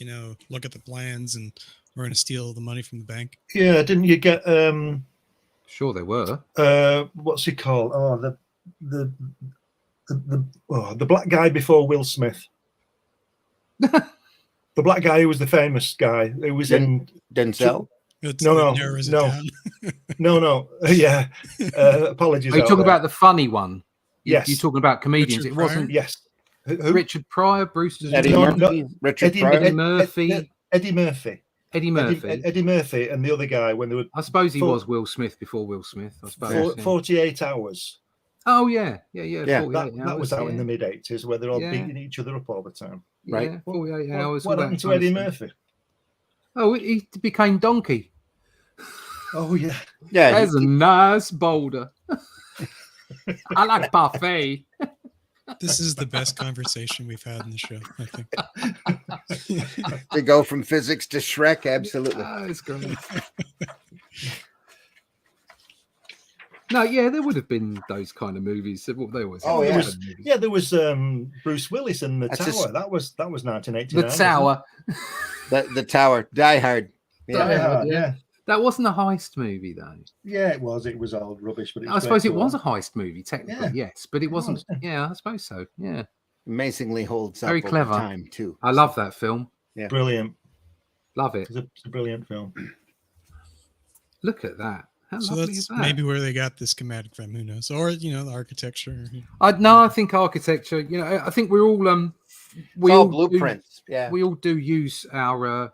look at the plans and we're going to steal the money from the bank. Yeah, didn't you get? Sure, there were. What's he called? Oh, the black guy before Will Smith. The black guy who was the famous guy who was in Denzel. No. Yeah. Apologies. Are you talking about the funny one? Yes. You're talking about comedians. Richard It wasn't. Yes. Who? Richard Pryor, Brewster's Eddie Murphy. Richard Pryor. Eddie Murphy. Eddie Murphy. Eddie Murphy. Eddie Murphy and the other guy when they were. I suppose he was Will Smith before Will Smith. I suppose. 48 hours. Oh yeah. That was out in the mid-80s where they're all beating each other up all the time. Right. Yeah, 48 hours. What happened to Eddie Murphy? Oh, he became Donkey. Oh yeah. Yeah. There's a nice boulder. I like parfait. This is the best conversation we've had in the show, I think. To go from physics to Shrek, absolutely. Oh, it's great. No, yeah, there would have been those kind of movies. They always. Oh, yeah. There was Bruce Willis in The Tower. That was 1989. The Tower. The Tower. Die Hard. Yeah. Die Hard, yeah. That wasn't a heist movie, though. Yeah, it was. It was all rubbish, but I suppose it was a heist movie, technically, yes, but it wasn't. Yeah, I suppose so. Yeah, amazingly holds very up clever over time too. I love that film. Yeah, brilliant. Love it. It's a brilliant film. Look at that. How so lovely that's is that? maybe where they got the schematic from. Who knows? Or the architecture. I think architecture. I think we're all we all blueprints. We all do use our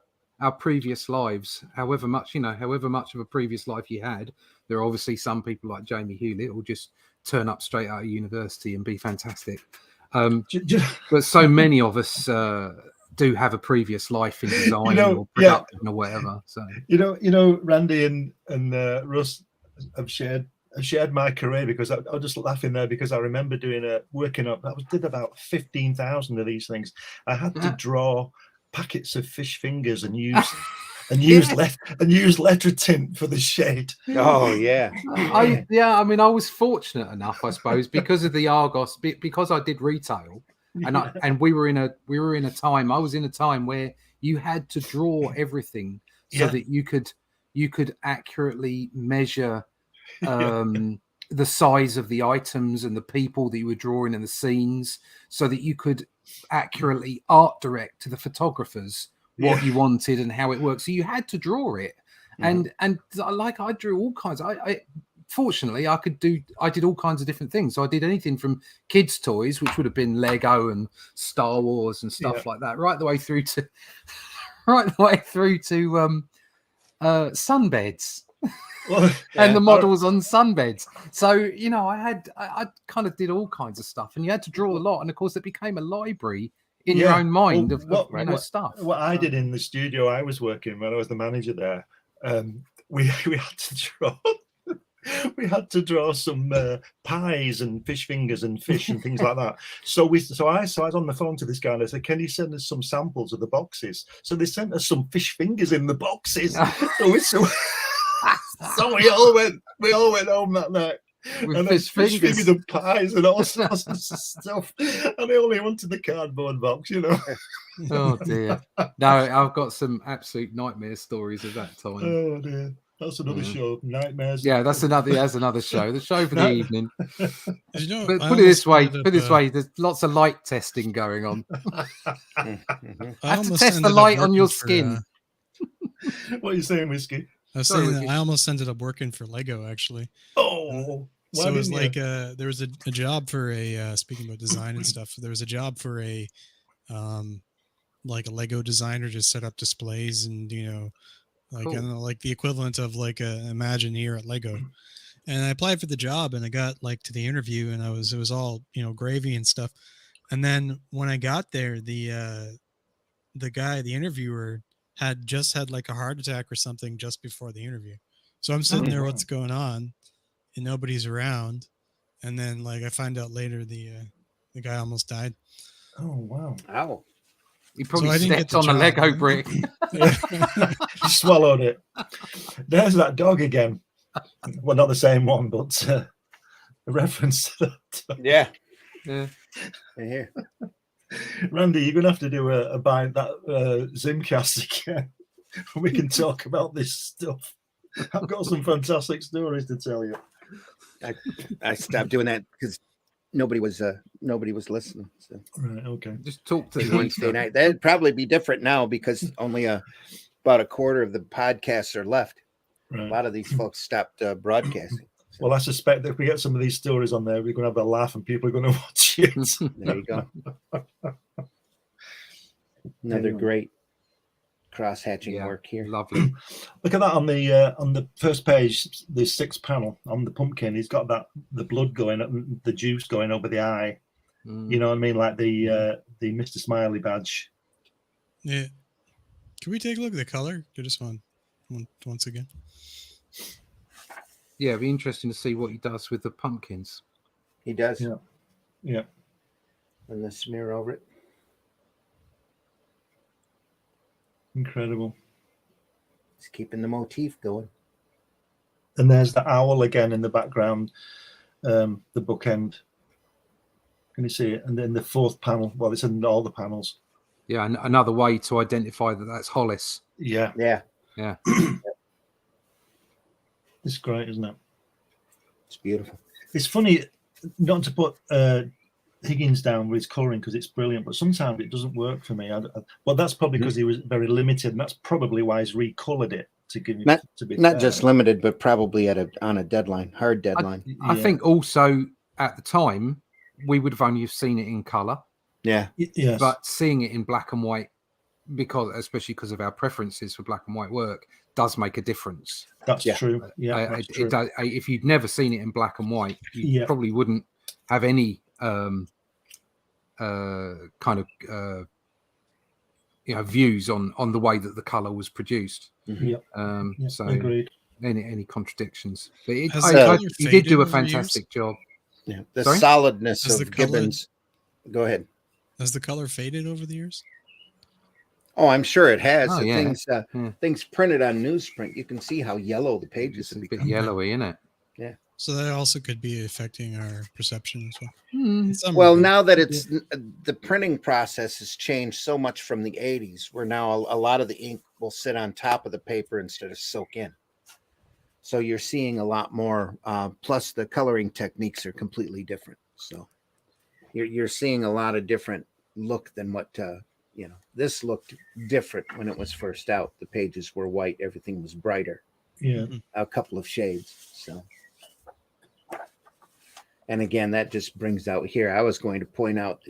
previous lives, however much of a previous life you had. There are obviously some people like Jamie Hewlett who just turn up straight out of university and be fantastic. But so many of us do have a previous life in design or production or whatever. So Randy and Russ have shared my career, because I was just laughing there because I remember working up. I did about 15,000 of these things. I had to draw packets of fish fingers and use letter tint for the shade. Oh yeah. I mean, I was fortunate enough, I suppose, because of the Argos, because I did retail, and we were in a time. I was in a time where you had to draw everything so that you could accurately measure the size of the items and the people that you were drawing and the scenes, so that you could accurately art direct to the photographers what you wanted and how it worked. So you had to draw it. And like I drew all kinds. Fortunately I did all kinds of different things. So I did anything from kids' toys, which would have been Lego and Star Wars and stuff like that, right the way through to sunbeds. And the models on sunbeds. So I kind of did all kinds of stuff, and you had to draw a lot, and of course it became a library in your own mind of stuff. What I did in the studio I was working when I was the manager there, we had to draw. We had to draw some pies and fish fingers and fish and things like that. So I was on the phone to this guy and I said, "Can you send us some samples of the boxes?" So they sent us some fish fingers in the boxes. So we all went home that night. With fish fingers and pies and all sorts of stuff. And they only wanted the cardboard box, Oh dear. No, I've got some absolute nightmare stories of that time. Oh dear. That's another show. Nightmares. Yeah, that's another show. The show for the evening. But put it this way, there's lots of light testing going on. I have to test the light on your skin. What are you saying, Whiskey? I was saying that I almost ended up working for Lego, actually. Oh, so it was like there was a job for speaking about design and stuff. There was a job for a Lego designer to set up displays and I don't know, like the equivalent of like a Imagineer at Lego. And I applied for the job, and I got to the interview, and it was all gravy and stuff. And then when I got there, the interviewer had just had like a heart attack or something just before the interview. So I'm sitting there, what's going on, and nobody's around. And then I find out later the guy almost died. Oh wow! Ow! He probably stepped on a Lego brick. He swallowed it. There's that dog again. Well, not the same one, but a reference to that. Yeah. Yeah. Randy, you're gonna have to do a buy that Zimcast again. We can talk about this stuff. I've got some fantastic stories to tell you. I stopped doing that because nobody was listening. So. Right. Okay. Just talk to Wednesday night. That'd probably be different now because only about a quarter of the podcasts are left. Right. A lot of these folks stopped broadcasting. Well, I suspect that if we get some of these stories on there, we're going to have a laugh and people are going to watch it. There you go. Another great cross-hatching work here. Lovely. Look at that on the first page, the 6th panel on the pumpkin. He's got the blood going up, the juice going over the eye. You know what I mean? Like the Mr. Smiley badge. Yeah. Can we take a look at the color? Do this one once again. Yeah, it'd be interesting to see what he does with the pumpkins. He does. Yeah. Yeah. And the smear over it. Incredible. It's keeping the motif going. And there's the owl again in the background, the bookend. Can you see it? And then the 4th panel. Well, it's in all the panels. Yeah, and another way to identify that that's Hollis. Yeah. Yeah. Yeah. It's great, isn't it? It's beautiful. It's funny not to put Higgins down with his colouring because it's brilliant, but sometimes it doesn't work for me. Well, that's probably because he was very limited, and that's probably why he's recoloured it to give it to be not fair. Just limited, but probably on a deadline, hard deadline. I think also at the time we would have only seen it in colour. Yeah. Yes. But seeing it in black and white, especially because of our preferences for black and white work, does make a difference. That's Yeah. true. Yeah, that's true. If you'd never seen it in black and white, you probably wouldn't have any kind of views on the way that the color was produced. Yeah. So agreed. Any contradictions, but he did do a fantastic job. Yeah, the Sorry? solidness Has of the color- Gibbons. Go ahead. Has the color faded over the years? Oh, I'm sure it has. Oh, The yeah. things printed on newsprint, you can see how yellow the pages It's a have bit become. yellowy, isn't it? Yeah. So that also could be affecting our perception as well. Hmm. In some Well, regard. now that it's the printing process has changed so much from the 80s, where now a lot of the ink will sit on top of the paper instead of soak in. So you're seeing a lot more. Plus, the coloring techniques are completely different. So you're seeing a lot of different look than what This looked different when it was first out. The pages were white. Everything was brighter. Yeah. A couple of shades. So. And again, that just brings out here. I was going to point out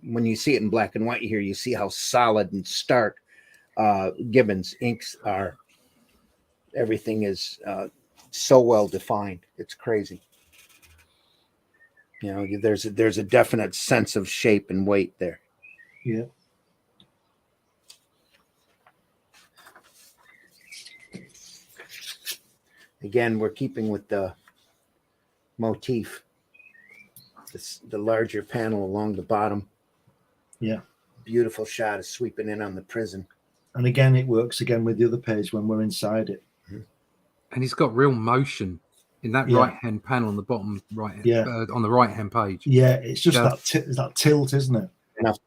when you see it in black and white here, you see how solid and stark Gibbons inks are. Everything is so well defined. It's crazy. There's a definite sense of shape and weight there. Yeah. Again, we're keeping with the motif. The larger panel along the bottom. Yeah. Beautiful shot of sweeping in on the prison. And again, it works again with the other page when we're inside it. And he's got real motion in that right-hand panel on the bottom right. Yeah. On the right-hand page. Yeah, it's just that tilt, isn't it? Enough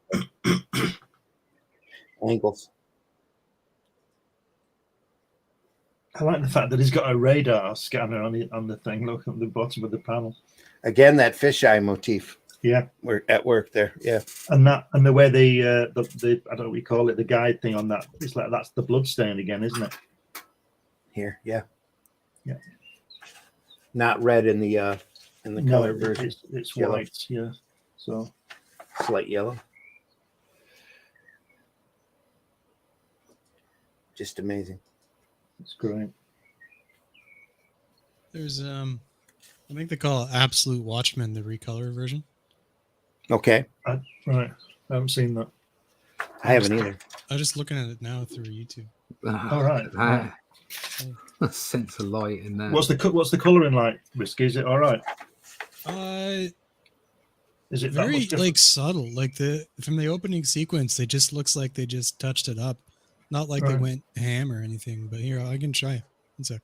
angles. I like the fact that he's got a radar scanner on the thing. Look at the bottom of the panel. Again, that fisheye motif. Yeah, we're at work there. Yeah, and the way the I don't know what you call it, the guide thing on that. It's like that's the blood stain again, isn't it? Here, yeah. Not red in the color version. It's white. Yeah, so slight yellow. Just amazing. It's great. There's I think they call it Absolute Watchmen, the recolor version. Okay. Right. I haven't seen that. I haven't either. I'm just looking at it now through YouTube. All right. Sense of light in there. What's the colouring like, Whiskey? Is it all right? Is it very like subtle? Like from the opening sequence, it just looks like they just touched it up. Not like they went ham or anything. But here, I can try it. One sec.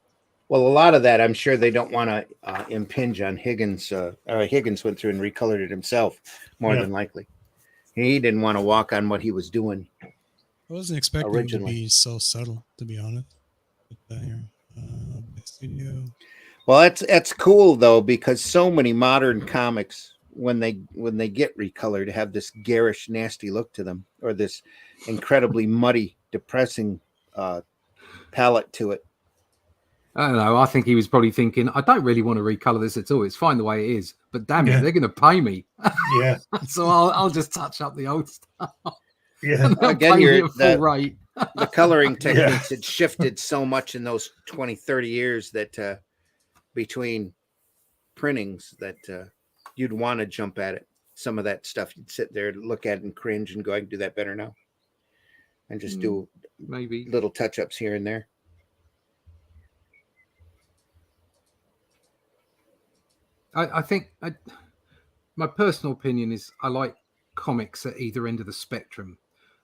Well, a lot of that, I'm sure they don't want to impinge on Higgins. Higgins went through and recolored it himself, more than likely. He didn't want to walk on what he was doing. I wasn't expecting it to be so subtle, to be honest. Well, that's cool though, because so many modern comics, when they get recolored, have this garish, nasty look to them, or this incredibly muddy, depressing palette to it. I don't know. I think he was probably thinking, I don't really want to recolor this at all. It's fine the way it is, but damn it, they're going to pay me. Yeah. So I'll just touch up the old stuff. Yeah. Again, the coloring techniques had shifted so much in those 20, 30 years that between printings that you'd want to jump at it. Some of that stuff you'd sit there, look at it and cringe and go, I can do that better now. And just do maybe little touch-ups here and there. I think my personal opinion is I like comics at either end of the spectrum.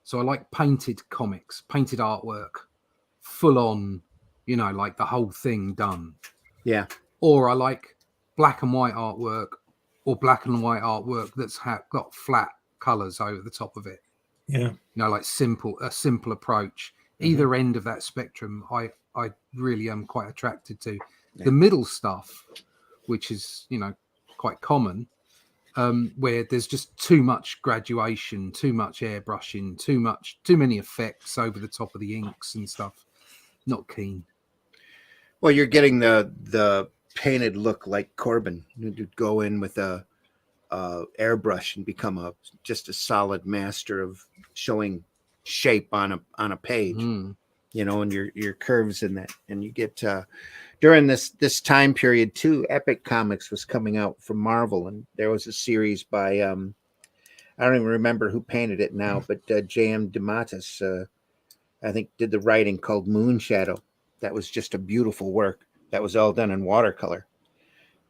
So I like painted comics, painted artwork, full on, like the whole thing done. Yeah. Or I like black and white artwork, or black and white artwork that's got flat colors over the top of it. Yeah. Like a simple approach. Either end of that spectrum, I really am quite attracted to. Yeah. The middle stuff, which is, quite common, where there's just too much graduation, too much airbrushing, too many effects over the top of the inks and stuff. Not keen. Well, you're getting the painted look like Corbin. You'd go in with a airbrush and become just a solid master of showing shape on a page. you know, and your curves in that, and you get during this time period too. Epic Comics was coming out from Marvel, and there was a series by I don't even remember who painted it now, but J.M. DeMatteis, I think, did the writing, called Moon Shadow. That was just a beautiful work. That was all done in watercolor.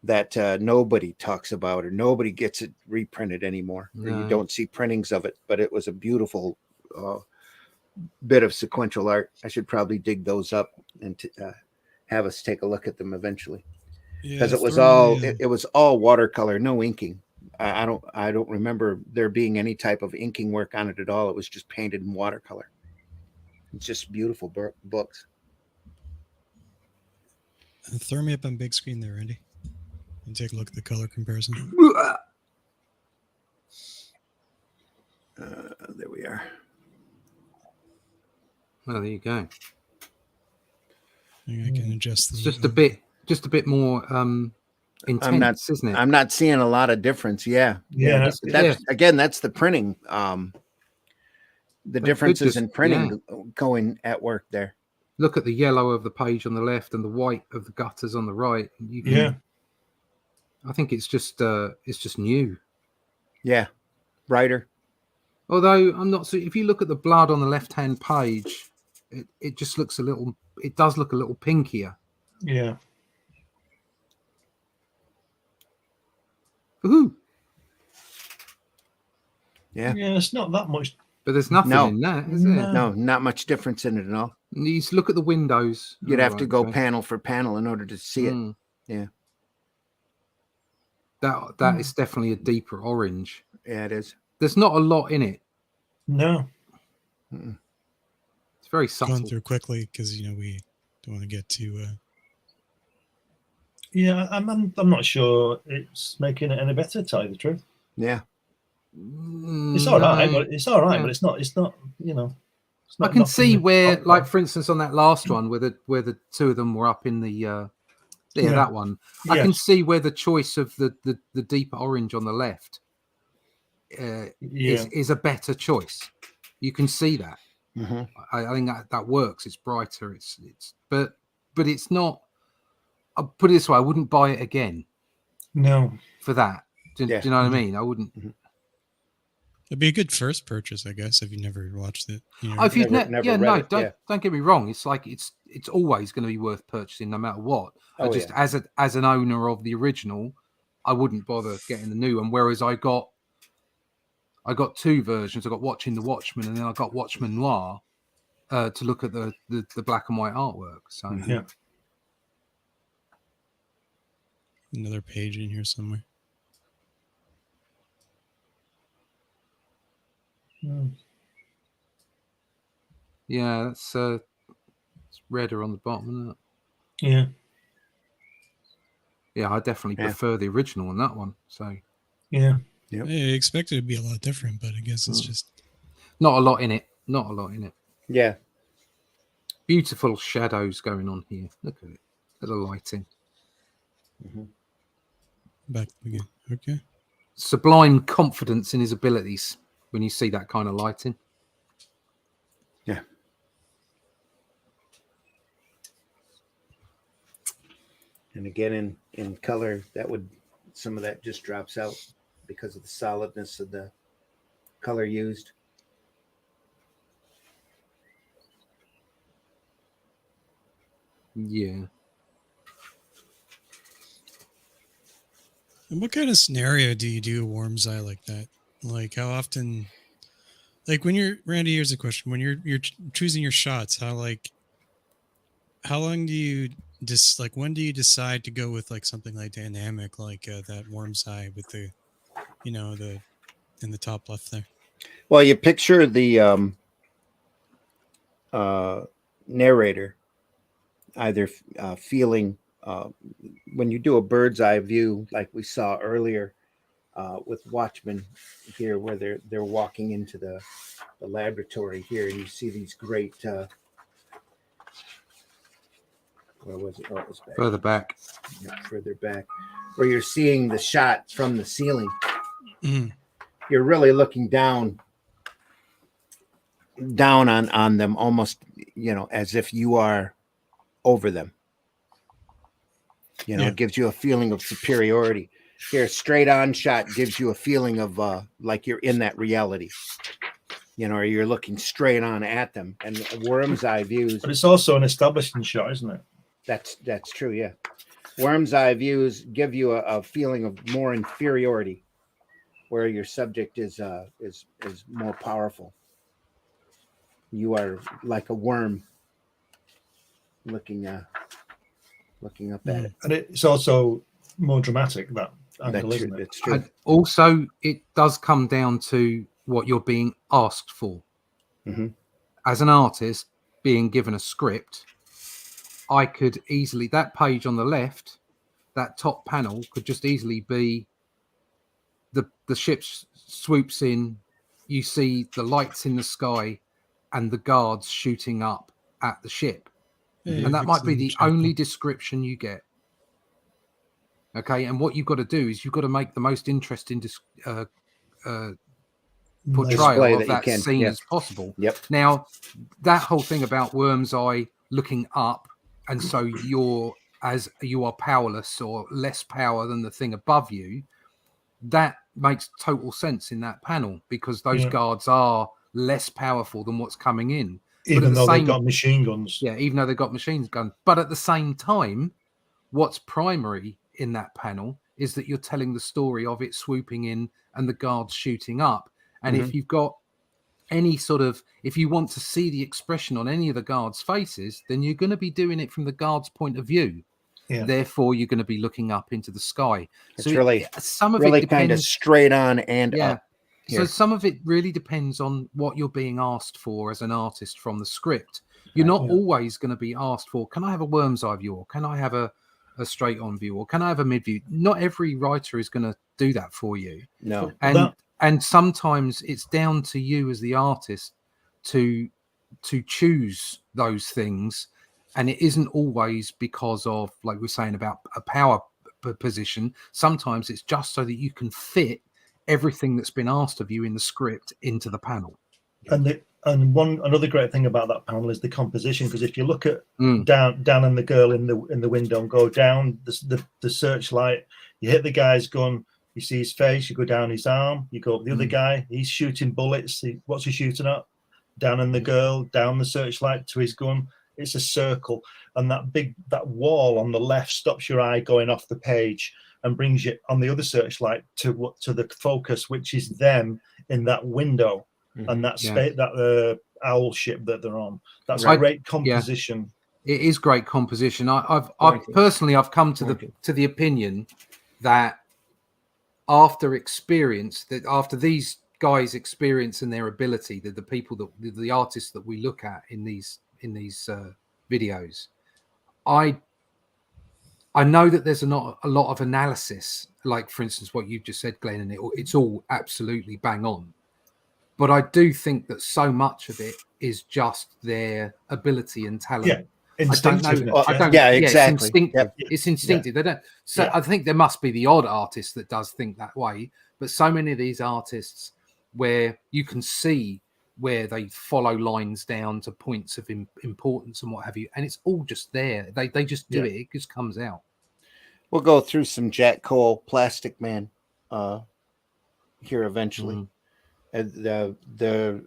That nobody talks about, or nobody gets it reprinted anymore. Or you don't see printings of it, but it was a beautiful bit of sequential art. I should probably dig those up and have us take a look at them eventually, because it was all watercolor, no inking. I don't remember there being any type of inking work on it at all. It was just painted in watercolor. It's just beautiful books. Throw me up on big screen there, Randy, and take a look at the color comparison. There we are. Well, there you go. I can adjust. It's just a bit more intense, isn't it? I'm not seeing a lot of difference. Yeah. Again, that's the printing. The differences in printing going at work there. Look at the yellow of the page on the left and the white of the gutters on the right. I think it's just new. Yeah, brighter. Although I'm not so. If you look at the blood on the left-hand page, it just looks a little. It does look a little pinkier. Yeah. Ooh. Yeah. Yeah, it's not that much. But there's nothing in that, is there? No, not much difference in it at all. You just look at the windows. You'd have to go panel for panel in order to see it. Yeah. That is definitely a deeper orange. Yeah, it is. There's not a lot in it. No. It's very subtle. Going through quickly because we don't want to get too. Yeah, I'm not sure it's making it any better, to tell you the truth. Yeah. It's all right, but it's all right, but it's not. It's not. I can see where, like, for instance, on that last one, where the two of them were up in the that one. I can see where the choice of the deeper orange on the left is a better choice. You can see that. Mm-hmm. I think that works. It's brighter. But it's not. I'll put it this way: I wouldn't buy it again. No. For that, do you know what I mean? I wouldn't. Mm-hmm. It'd be a good first purchase, I guess, if you never watched it. If you've don't get me wrong. It's like it's always going to be worth purchasing, no matter what. As an owner of the original, I wouldn't bother getting the new one. Whereas I got two versions. I got Watching the Watchmen, and then I got Watchmen Noir to look at the black and white artwork. So yeah. Another page in here somewhere. Yeah, it's redder on the bottom, isn't it? Yeah. Yeah, I definitely prefer the original on that one. So yeah. Yep. I expected it to be a lot different, but I guess it's just not a lot in it. Yeah. Beautiful shadows going on here. Look at it. Look at the lighting. Mm-hmm. Back again. Okay. Sublime confidence in his abilities when you see that kind of lighting. Yeah. And again, in color, some of that just drops out because of the solidness of the color used. Yeah. And what kind of scenario do you do a worm's eye like that? Like how often? Like when you're Randy, here's a question: when you're choosing your shots, how long do you when do you decide to go with like something like dynamic, like that worm's eye with the in the top left there? Well, you picture the narrator either feeling when you do a bird's eye view, like we saw earlier with Watchmen here, where they're walking into the laboratory here, and you see these great. Where was it? Oh, it was back. Further back. Yeah, further back, where you're seeing the shot from the ceiling. Mm-hmm. You're really looking down on them, almost, as if you are over them. It gives you a feeling of superiority. Here, straight on shot gives you a feeling of like you're in that reality, or you're looking straight on at them. And worm's eye views. But it's also an establishing shot, isn't it? That's true. Yeah. Worm's eye views give you a feeling of more inferiority, where your subject is more powerful. You are like a worm looking up at it. And it's also more dramatic, that angle, isn't it? It's true. And also, it does come down to what you're being asked for. Mm-hmm. As an artist, being given a script, I could easily, that page on the left, that top panel could just easily be the ship swoops in, you see the lights in the sky and the guards shooting up at the ship. Yeah, and that might be the example. only description you get. Okay, and what you've got to do is you've got to make the most interesting portrayal of that scene as possible. Yep. Now, that whole thing about Worm's Eye looking up, and so you are powerless or less power than the thing above you, that makes total sense in that panel, because those guards are less powerful than what's coming in. Even though they've got machine guns. Yeah, even though they've got machine guns. But at the same time, what's primary in that panel is that you're telling the story of it swooping in and the guards shooting up. And if you've got any sort of, if you want to see the expression on any of the guards' faces, then you're going to be doing it from the guards' point of view. Yeah. Therefore, you're going to be looking up into the sky. It's so really, some of it depends, kind of straight on and up. Here. So some of it really depends on what you're being asked for as an artist from the script. You're not always going to be asked for, can I have a worm's eye view, or can I have a straight on view, or can I have a mid view? Not every writer is going to do that for you. No. And sometimes it's down to you as the artist to choose those things. And it isn't always because of, like we're saying, about a power position. Sometimes it's just so that you can fit everything that's been asked of you in the script into the panel. And another great thing about that panel is the composition, because if you look at Dan and the girl in the window and go down the searchlight, you hit the guy's gun, you see his face, you go down his arm, you go up the other guy, he's shooting bullets. What's he shooting at? Dan and the girl, down the searchlight to his gun. It's a circle, and that wall on the left stops your eye going off the page and brings you on the other searchlight to the focus, which is them in that window and that owl ship that they're on. That's a great composition. Yeah. It is great composition. I've personally come to the opinion that after these guys' experience and their ability, the people that the artists that we look at in these videos, I know that there's not a lot of analysis, like for instance what you've just said, Glenn, and it's all absolutely bang on. But I do think that so much of it is just their ability and talent. Yeah, instinctive. Exactly. It's instinctive. It's instinctive. They don't. So I think there must be the odd artist that does think that way, but so many of these artists where you can see where they follow lines down to points of importance and what have you, and it's all just there. They just do it. It just comes out. We'll go through some Jack Cole, Plastic Man, here eventually. There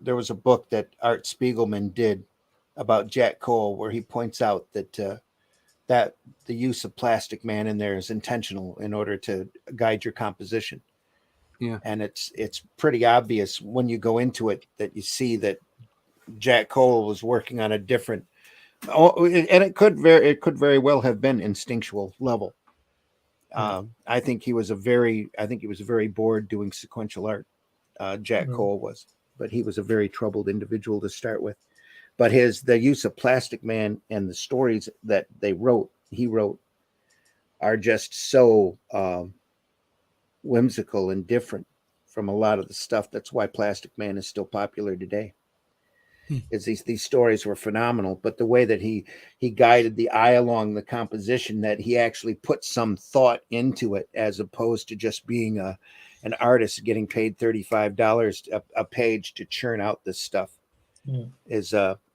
was a book that Art Spiegelman did about Jack Cole, where he points out that that the use of Plastic Man in there is intentional in order to guide your composition. Yeah, and it's pretty obvious when you go into it that you see that Jack Cole was working on a different, and it could very well have been instinctual level. I think he was very bored doing sequential art. Jack Cole was, but he was a very troubled individual to start with. But the use of Plastic Man and the stories that he wrote are just so whimsical and different from a lot of the stuff. That's why Plastic Man is still popular today. Is these stories were phenomenal, but the way that he guided the eye along the composition, that he actually put some thought into it, as opposed to just being an artist getting paid $35 a page to churn out this stuff, is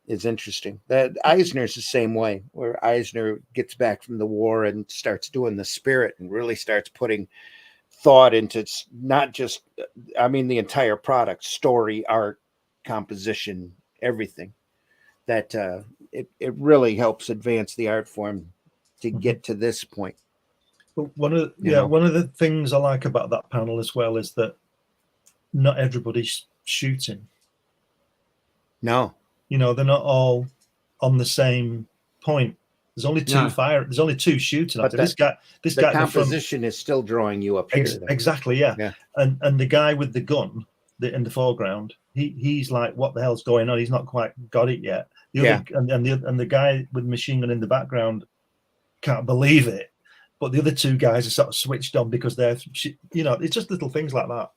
is interesting. That Eisner's the same way, where Eisner gets back from the war and starts doing the spirit and really starts putting thought into not just, I mean, the entire product, story, art, composition, everything. That it really helps advance the art form to get to this point. But one of the things I like about that panel as well is that not everybody's shooting. No, they're not all on the same point. There's only two There's only two shooting. But this guy the composition is still drawing you up here. Exactly, yeah. And the guy with the gun in the foreground, he's like, what the hell's going on? He's not quite got it yet. And the guy with the machine gun in the background can't believe it. But the other two guys are sort of switched on because they're, it's just little things like that.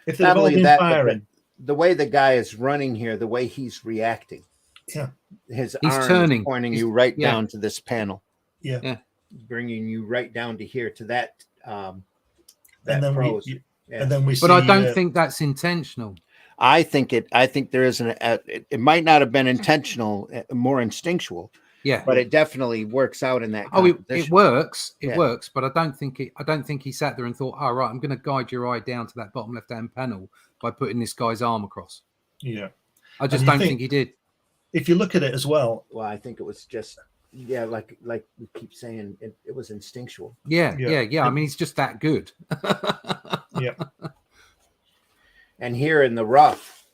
If they've all been firing. The way the guy is running here, the way he's reacting. Yeah. He's turning. Pointing you right down to this panel. Yeah. Bringing you right down to here, to that. And then we see. But I don't think that's intentional. I think there is it might not have been intentional, more instinctual. Yeah, but it definitely works out in that. It works. It works, but I don't think he sat there and thought, "All right, I'm going to guide your eye down to that bottom left-hand panel by putting this guy's arm across." Yeah, I just don't think he did. If you look at it as well, I think it was just like we keep saying, it was instinctual. Yeah. I mean, he's just that good. Yeah. And here in the rough,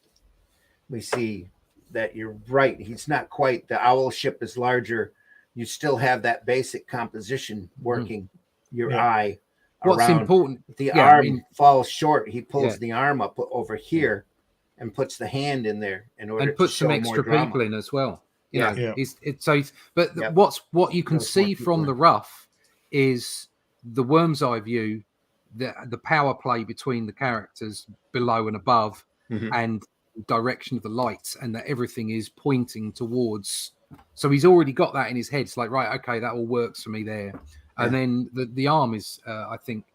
we see that you're right. He's not quite, the owl ship is larger. You still have that basic composition working your eye. What's important? The arm falls short. He pulls the arm up over here and puts the hand in there in order and puts to show some extra more people in as well. Yeah. What you can see from the rough is the worm's eye view, the power play between the characters below and above, and direction of the lights, and that everything is pointing towards. So he's already got that in his head. It's like, right, okay, that all works for me there. And then the arm is, I think,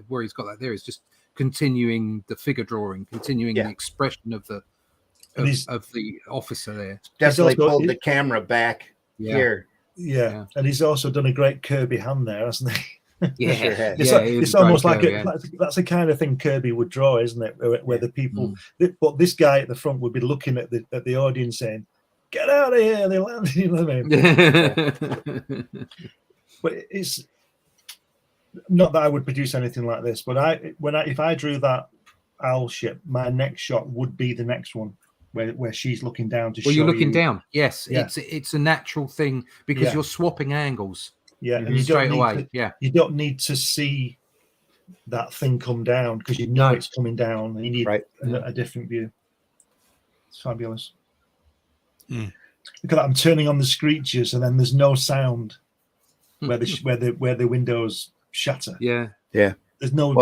where he's got that there is just continuing the figure drawing, continuing the expression of the officer there. Definitely pulled the camera back here. Yeah, and he's also done a great Kirby hand there, hasn't he? Yeah, it's almost like that's the kind of thing Kirby would draw, isn't it? Where the people, but this guy at the front would be looking at the audience saying, "Get out of here! They landed." You know what I mean? But it's not that I would produce anything like this. But if I drew that owl ship, my next shot would be the next one where she's looking down to. Well, you're looking down. Yes, it's a natural thing because you're swapping angles. Yeah, and you don't need to see that thing come down because you know it's coming down. And you need a different view. It's fabulous. Look at that! I'm turning on the screeches, and then there's no sound where the windows shatter. Yeah. There's no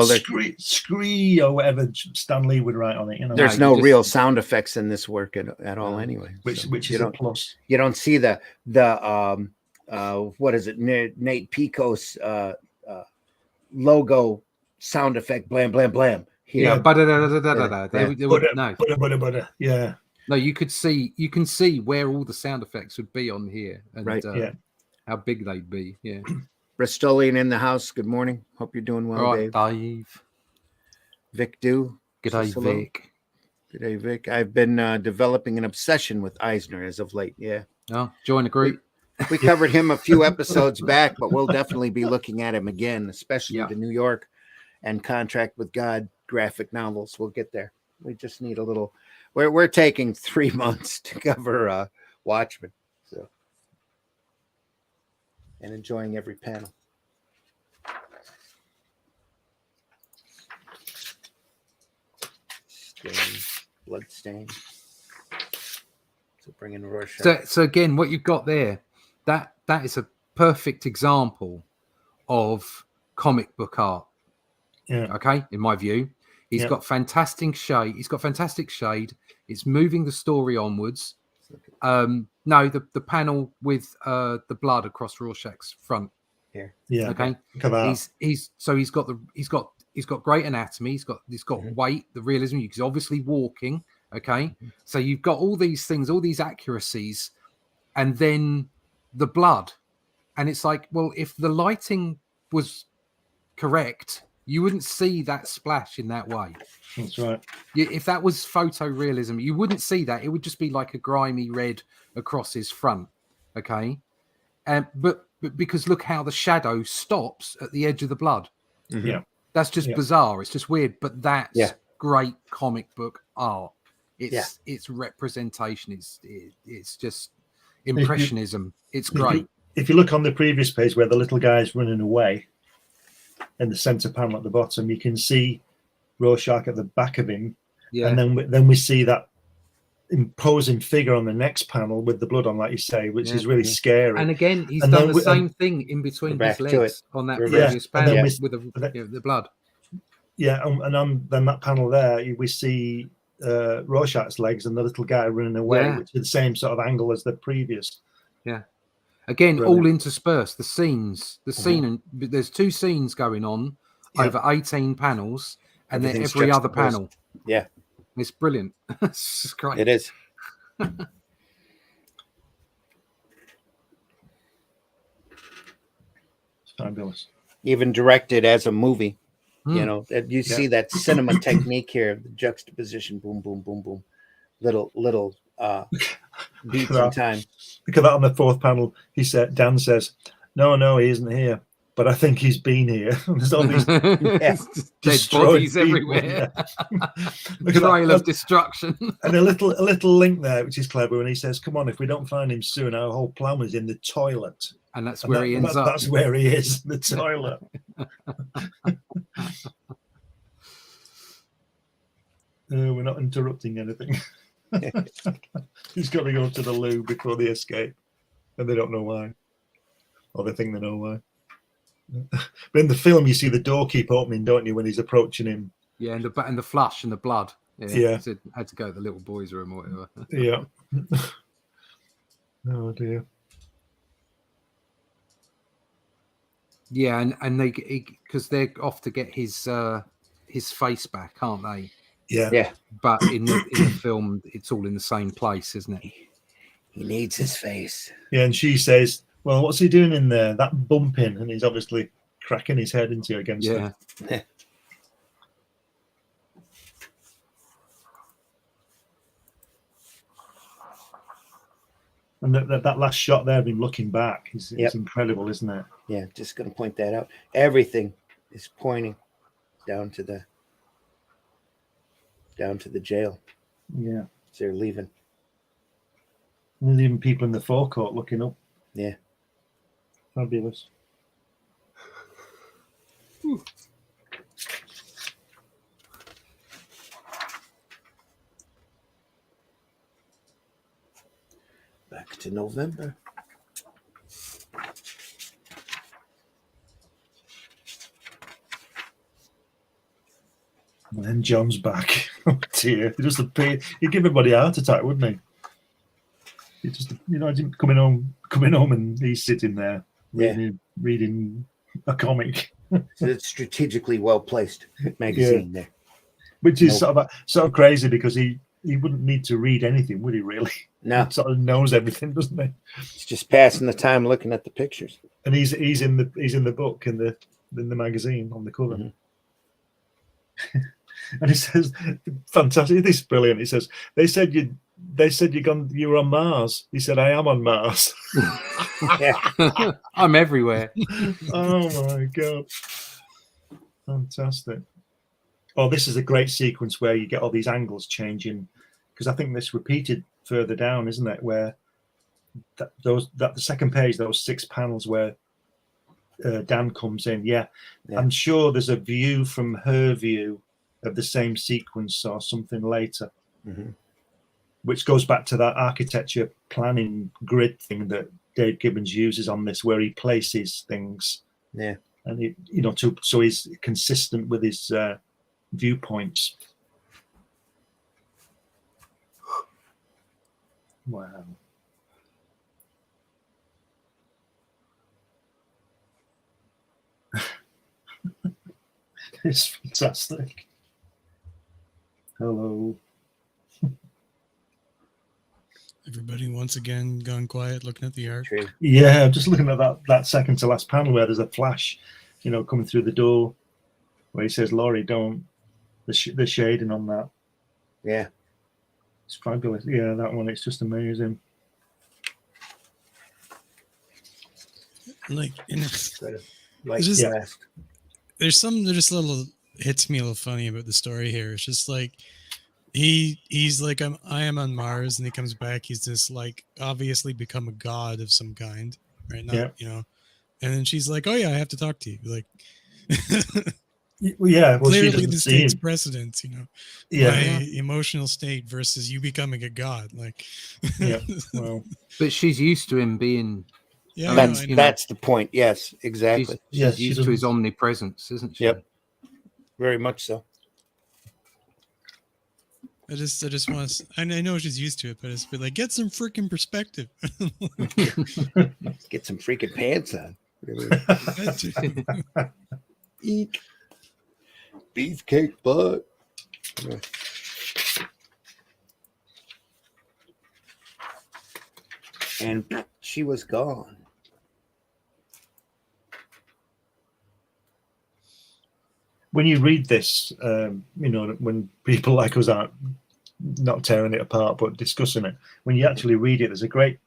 scree or whatever Stan Lee would write on it. There's no real sound effects in this work at all, anyway. Which is a plus. You don't see the what is it? Nate Pico's logo sound effect, blam blam blam. Here. Yeah. No, you can see where all the sound effects would be on here, and how big they'd be. Yeah. Bristolian in the house. Good morning. Hope you're doing well, Dave. Vic Do. G'day, Vic. G'day, Vic. I've been developing an obsession with Eisner as of late. Yeah. Oh, join the group. We covered him a few episodes back, but we'll definitely be looking at him again, especially the New York and Contract with God graphic novels. We'll get there. We just need a little. We're taking 3 months to cover Watchmen, so and enjoying every panel. Blood stain. So bringing Rorschach. So again, what you've got there, that is a perfect example of comic book art. Yeah. Okay, in my view, he's got fantastic shade. It's moving the story onwards. No, the panel with the blood across Rorschach's front. Here. Yeah. Okay. He's got great anatomy. He's got weight, the realism. He's obviously walking Okay, so you've got all these things, all these accuracies, and then the blood, and it's like, well, if the lighting was correct, you wouldn't see that splash in that way. That's right. If that was photorealism, you wouldn't see that. It would just be like a grimy red across his front. Okay, but because look how the shadow stops at the edge of the blood. Yeah, that's just bizarre. It's just weird, but that's great comic book art. It's representation. It's just impressionism. It's great. If you look on the previous page where the little guy's running away, in the center panel at the bottom, you can see Rorschach at the back of him, and then we see that imposing figure on the next panel with the blood on, like you say, which is really scary. And again, he's done the same thing in between his legs on that previous panel with the blood. Yeah, and on then that panel there, we see Rorschach's legs and the little guy running away, which is the same sort of angle as the previous. Yeah. Again, all interspersed. The scenes, and there's 2 scenes going on over 18 panels, and then every other panel. Yeah, it's brilliant. It's great. It is. It's fabulous. Even directed as a movie. You know, you see that cinema technique here, the juxtaposition, boom, boom, boom, boom, little beats in time. Look at that on the 4th panel. Dan says, no, he isn't here, but I think he's been here. There's all these dead bodies everywhere. Trail of destruction. And a little link there, which is clever, when he says, come on, if we don't find him soon, our whole plan was in the toilet. And that's where he ends up. That's where he is, the toilet. We're not interrupting anything. He's got to go to the loo before they escape, and they don't know why, or they think they know why. But in the film, you see the door keep opening, don't you, when he's approaching him? Yeah, and the flush and the blood. Yeah. So had to go to the little boy's room or whatever. Yeah. Oh dear. Yeah, and they because they're off to get his face back, aren't they? Yeah. But in the film, it's all in the same place, isn't it? He needs his face. Yeah, and she says, "Well, what's he doing in there? That bumping?" And he's obviously cracking his head into against her. Yeah. And that last shot there of him looking back is incredible, isn't it? Yeah, just going to point that out. Everything is pointing down to the jail. Yeah. So they're leaving. And there's even people in the forecourt looking up. Yeah. Fabulous. Back to November. And then John's back. Oh dear. He just appeared. He'd give everybody a heart attack, wouldn't he? He just, coming home and he's sitting there reading a comic. So it's strategically well placed magazine there. Which is sort of crazy, because he wouldn't need to read anything, would he really? No. He sort of knows everything, doesn't he? He's just passing the time looking at the pictures. And he's in the book, in the magazine on the cover. Mm-hmm. And he says, fantastic, this is brilliant. He says, they said you were on Mars. He said, I am on Mars. I'm everywhere. Oh my God. Fantastic. Oh, this is a great sequence where you get all these angles changing, because I think this repeated further down, isn't it? Where the second page, those 6 panels where Dan comes in. Yeah. I'm sure there's a view from her view of the same sequence or something later, which goes back to that architecture planning grid thing that Dave Gibbons uses on this, where he places things. Yeah. And so he's consistent with his viewpoints. Wow. It's fantastic. Hello. Everybody once again gone quiet, looking at the art. True. Yeah, I'm just looking at that second to last panel where there's a flash, coming through the door, where he says, "Laurie, don't." The shading on that. Yeah. It's fabulous. Yeah, that one. It's just amazing. Like, Like just, yeah. There's something that just hits me a little funny about the story here. It's just like he's like, I am on Mars, and he comes back. He's just like obviously become a god of some kind, right? Not, And then she's like, "Oh yeah, I have to talk to you." Like, well, clearly the state's precedence, Yeah. my emotional state versus you becoming a god. Like, yeah. Well, but she's used to him being. Yeah, that's the point. Yes, exactly. She's used to his omnipresence, isn't she? Yep. Very much so. I just want to. I know she's used to it, but it's like, get some freaking perspective. Get some freaking pants on. Eek. Beefcake butt. And she was gone. When you read this, when people like us aren't not tearing it apart but discussing it, when you actually read it, there's a great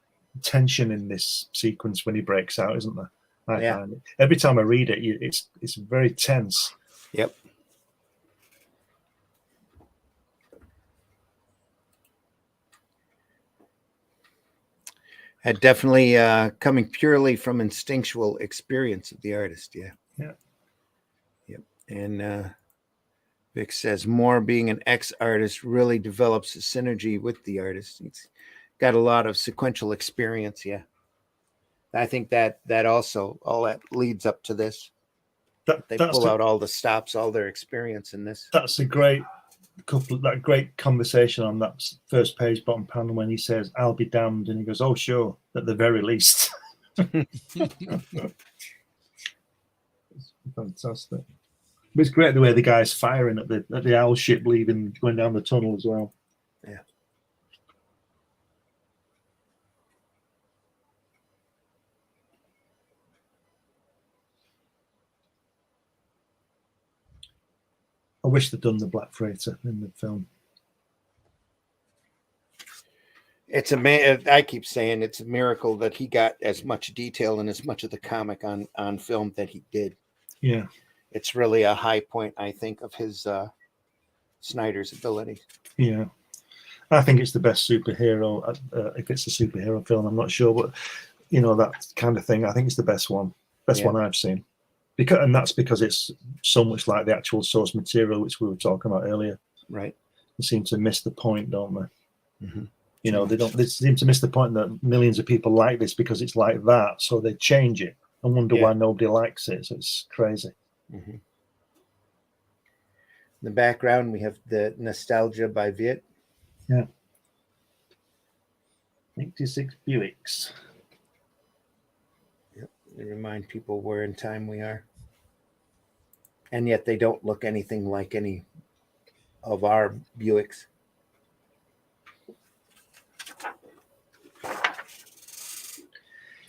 tension in this sequence when he breaks out, isn't there? I find it. Every time I read it, it's very tense. Yep. And definitely coming purely from instinctual experience of the artist. Yeah. Yeah. Yep. And Vic says more being an ex-artist really develops a synergy with the artist. He's got a lot of sequential experience. Yeah. I think that also all that leads up to this. They pull out all the stops, all their experience in this. That's a great great conversation on that first page, bottom panel, when he says, "I'll be damned," and he goes, "Oh, sure, at the very least." Fantastic. But it's great the way the guy's firing at the owl ship leaving, going down the tunnel as well. Yeah. I wish they'd done the Black Freighter in the film. It's I keep saying it's a miracle that he got as much detail and as much of the comic on film that he did. Yeah. It's really a high point, I think, of his Snyder's ability. Yeah. I think it's the best superhero. If it's a superhero film, I'm not sure, but that kind of thing. I think it's the best one. Best one I've seen. And that's because it's so much like the actual source material, which we were talking about earlier. Right. They seem to miss the point, don't they? Mm-hmm. They seem to miss the point that millions of people like this because it's like that, so they change it and wonder why nobody likes it. So it's crazy. Mm-hmm. In the background, we have the Nostalgia by Viet. Yeah. 86 Buicks. Yep. They remind people where in time we are. And yet they don't look anything like any of our Buicks.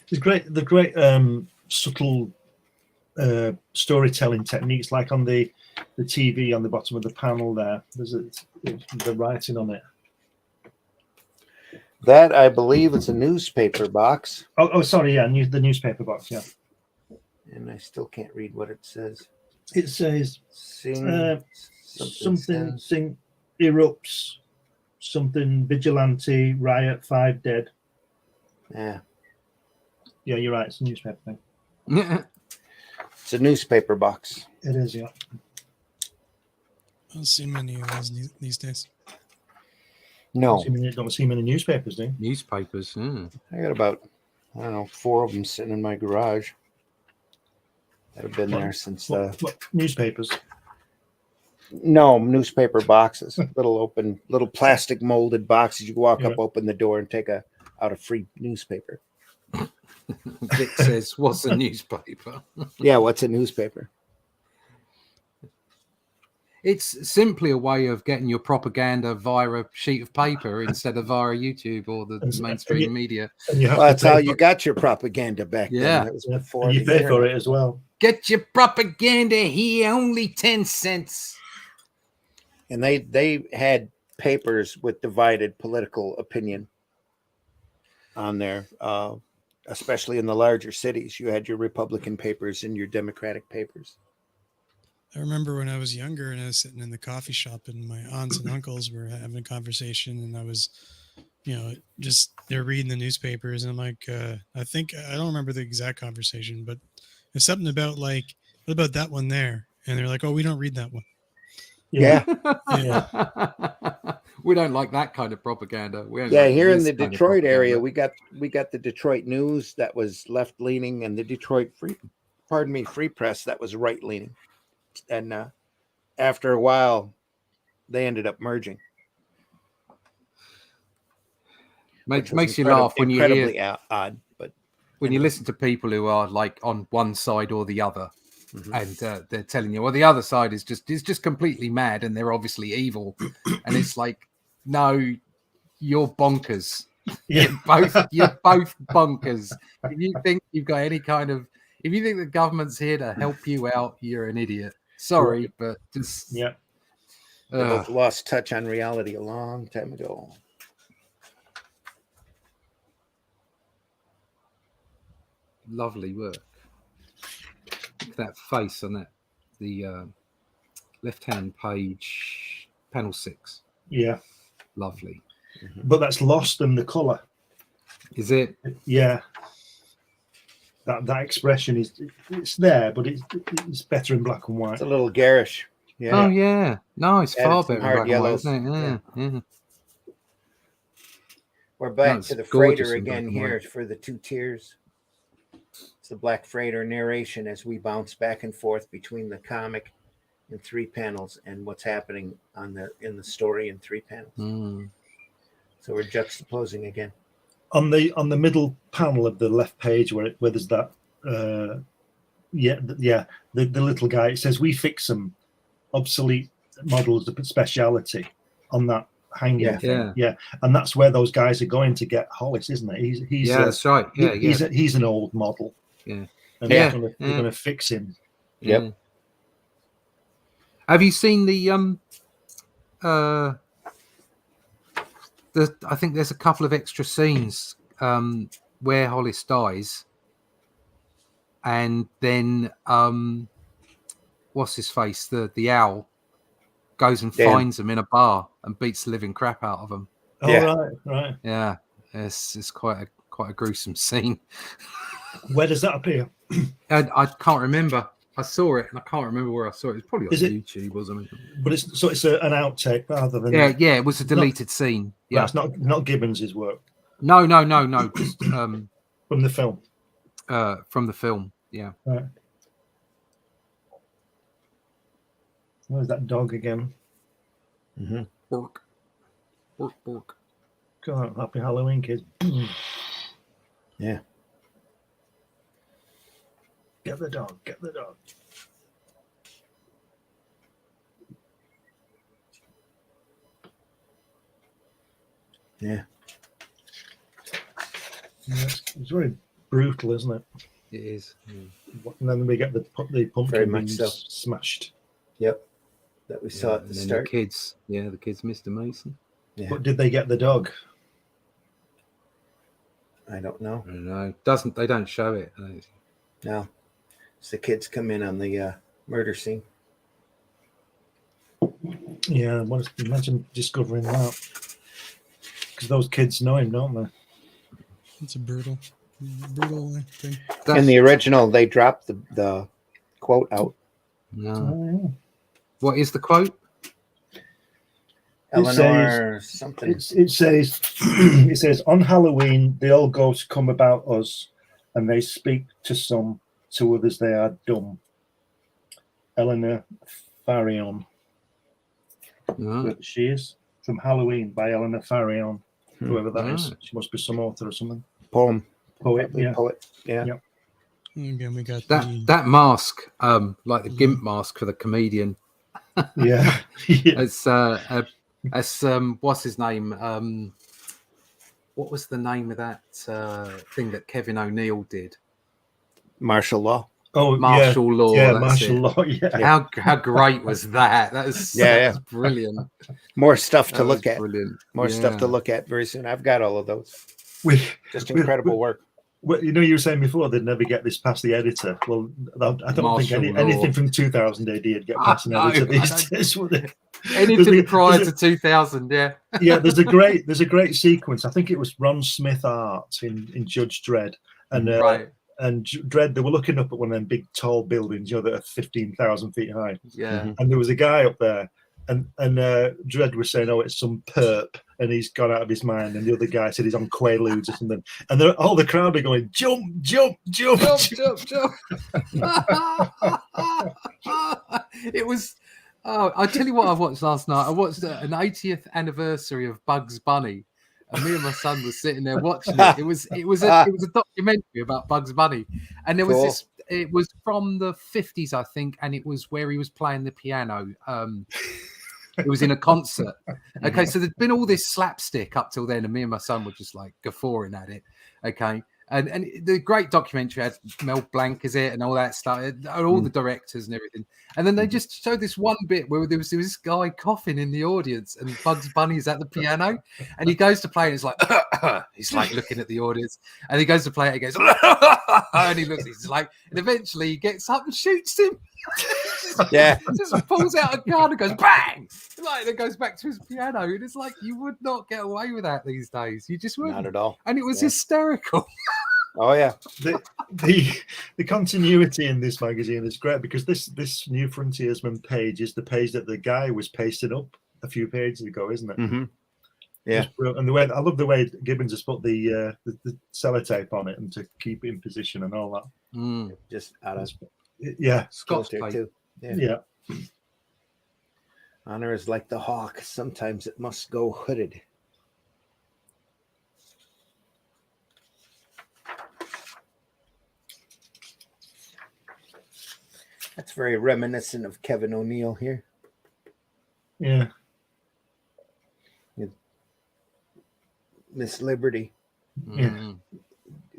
There's great subtle storytelling techniques, like on the TV on the bottom of the panel there. There's the writing on it. That, I believe, it's a newspaper box. Oh, sorry, yeah, the newspaper box, yeah. And I still can't read what it says. It says something erupts, something vigilante, riot, 5 dead. Yeah. Yeah, you're right. It's a newspaper thing. It's a newspaper box. It is, yeah. I don't see many of those these days. No. Don't see many newspapers, do you? Newspapers. I got about, 4 of them sitting in my garage. That have been there since what newspapers? No, newspaper boxes. little plastic molded boxes. You walk up, open the door, and take out a free newspaper. Vic says, "What's a newspaper?" Yeah, what's a newspaper? It's simply a way of getting your propaganda via a sheet of paper instead of via YouTube or the mainstream media. And you have Well, to that's how pay you got your propaganda back then. Yeah. That was before and you the pay for internet. it as well. Get your propaganda here, only 10 cents. And they had papers with divided political opinion on there, especially in the larger cities. You had your Republican papers and your Democratic papers. I remember when I was younger and I was sitting in the coffee shop and my aunts and uncles were having a conversation and I was, just they're reading the newspapers and I'm like, I don't remember the exact conversation, but it's something about like, what about that one there? And they're like, oh, we don't read that one. Yeah. We don't like that kind of propaganda. We don't Yeah, like here in this the kind of Detroit area, propaganda. we got the Detroit News that was left leaning, and the Detroit Free Press that was right leaning. And after a while, they ended up merging. Makes you laugh when you incredibly hear odd, but when you listen to people who are like on one side or the other, and they're telling you, well, the other side is just completely mad, and they're obviously evil, and it's like, no, you're bonkers. Yeah. You're both bonkers. If you think you've got any kind of, if you think the government's here to help you out, you're an idiot. Sorry, but just Yeah. they both lost touch on reality a long time ago. Lovely work. Look at that face on that. The left-hand page, panel 6. Yeah. Lovely. But that's lost in the colour. Is it? Yeah. That expression it's there, but it's better in black and white. It's a little garish. Yeah. Oh yeah. No, it's Added far some better in hard black yellows. and white, isn't it? Yeah. We're back That's to the gorgeous freighter in black again and here white. for the 2 tiers. It's the Black Freighter narration as we bounce back and forth between the comic in 3 panels and what's happening in the story in 3 panels. So we're juxtaposing again. On the middle panel of the left page where there's that the little guy, it says we fix some obsolete models of speciality on that hanging thing. Yeah, and that's where those guys are going to get Hollis, isn't it? He's that's right. Yeah, he's an old model. Yeah, and they're going to fix him. Yep. Yeah. Have you seen the I think there's a couple of extra scenes where Hollis dies, and then what's his face, the owl goes and finds him in a bar and beats the living crap out of him. Oh, yeah. Right. Yeah, it's quite a gruesome scene. Where does that appear? I can't remember. I saw it and I can't remember where I saw it. It's probably on YouTube or something. But it's an outtake rather than it was a deleted scene. Yeah, it's not Gibbons's work. No. Just from the film. From the film. Yeah. Right. Where's that dog again? Bork. God, happy Halloween, kids. Yeah. Get the dog. Yeah. It's very brutal, isn't it? It is. And then we get the pumpkin being smashed. Yep. That we saw at the start. The kids, Mr. Mason. Yeah. But did they get the dog? I don't know. I don't know. They don't show it. No. So the kids come in on the murder scene. Yeah, imagine discovering that. Because those kids know him, don't they? It's a brutal thing. In the original, they dropped the quote out. No. Oh, yeah. What is the quote? Eleanor something. It says, on Halloween, they all go to come about us, and they speak to some, to others they are dumb. Eleanor Farion. No. She is from Halloween by Eleanor Farion. Whoever that is. Right. She must be some author or something. Poet. Yeah. Poet. Yeah. Yep. Again, we got that mask, like the gimp mask for the comedian. Yeah. As what's his name? What was the name of that thing that Kevin O'Neill did? Martial law. Oh, Martial law. Yeah, that's martial it. law. Yeah. How great was that? That was that was brilliant. More stuff to That look was at. brilliant. More stuff to look at very soon. I've got all of those. Just incredible work. Well, you know, you were saying before they'd never get this past the editor. Well, I don't think anything from 2000 AD would get past an editor these days, would it? Anything prior to 2000, yeah. Yeah, there's a great sequence. I think it was Ron Smith art in Judge Dredd, and and Dredd, they were looking up at one of them big tall buildings, you know, that are 15,000 feet high. Yeah. And there was a guy up there, and Dredd was saying, "Oh, it's some perp," and he's gone out of his mind. And the other guy said he's on Quaaludes or something. And all the crowd are going, "Jump, jump, jump, jump, jump, jump." It was. Oh, I'll tell you what I watched last night. I watched an 80th anniversary of Bugs Bunny, and me and my son was sitting there watching it. It was a documentary about Bugs Bunny, and there was this. It was from the 50s, I think, and it was where he was playing the piano. It was in a concert. Okay, so there's been all this slapstick up till then, and me and my son were just like guffawing at it. Okay. And the great documentary had Mel Blanc as it and all that stuff, and all the directors and everything. And then they just showed this one bit where there was this guy coughing in the audience, and Bugs Bunny's at the piano, and he goes to play, and it's like he's like looking at the audience, and he goes to play it, he goes and he looks, he's like, and eventually he gets up and shoots him. Just pulls out a gun and goes bang, like, and it goes back to his piano, and it's like you would not get away with that these days. You just wouldn't. Not at all. And it was hysterical. Oh yeah, the continuity in this magazine is great, because this New Frontiersman page is the page that the guy was pasting up a few pages ago, isn't it? Mm-hmm. Yeah, and the way I love the way Gibbons has put the sellotape on it and to keep it in position and all that. Just out of Scott's too. Yeah. Honor is like the hawk. Sometimes it must go hooded. That's very reminiscent of Kevin O'Neill here. Yeah. With Miss Liberty. Yeah.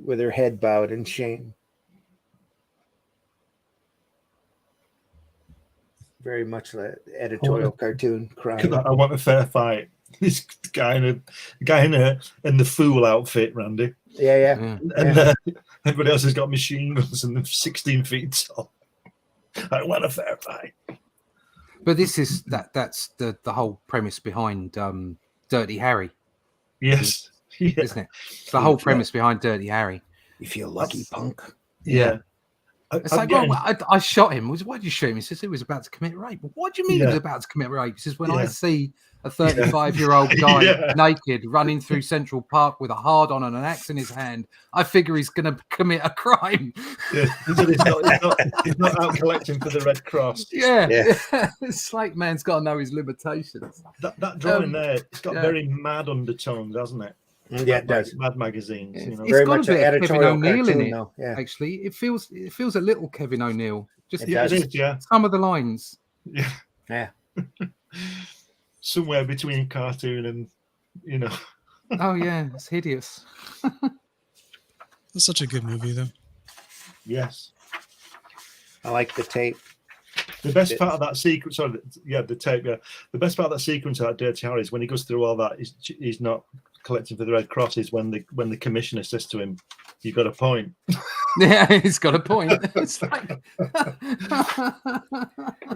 With her head bowed in shame. Very much like editorial cartoon crying. I want a fair fight. This guy in the fool outfit, Randy. Yeah. And everybody else has got machine guns and they're 16 feet tall. I want a fair fight. But this is that's the whole premise behind Dirty Harry. Yes. Isn't it? The whole premise behind Dirty Harry. You feel lucky, punk. Yeah. It's like, I shot him. Why did you shoot him? He says he was about to commit rape. What do you mean he was about to commit rape? He says, when I see a 35-year-old guy naked running through Central Park with a hard-on and an axe in his hand, I figure he's going to commit a crime. Yeah. He's not out collecting for the Red Cross. Yeah. It's like, man's got to know his limitations. That drawing there, it's got very mad undertones, hasn't it? Yeah, it does. Mad magazines. You know? It's very got much a bit an of Kevin editorial O'Neill in cartoon, it. though. Yeah. Actually, it feels a little Kevin O'Neill. Just It some of the lines. Yeah. Somewhere between cartoon and, you know. Oh yeah, it's hideous. It's such a good movie, though. Yes. I like the tape. The best part of that sequence, the tape, the best part of that sequence of that Dirty Harry is when he goes through all that, he's not collecting for the Red Cross, is when the commissioner says to him, "You've got a point." Yeah, he's got a point. It's like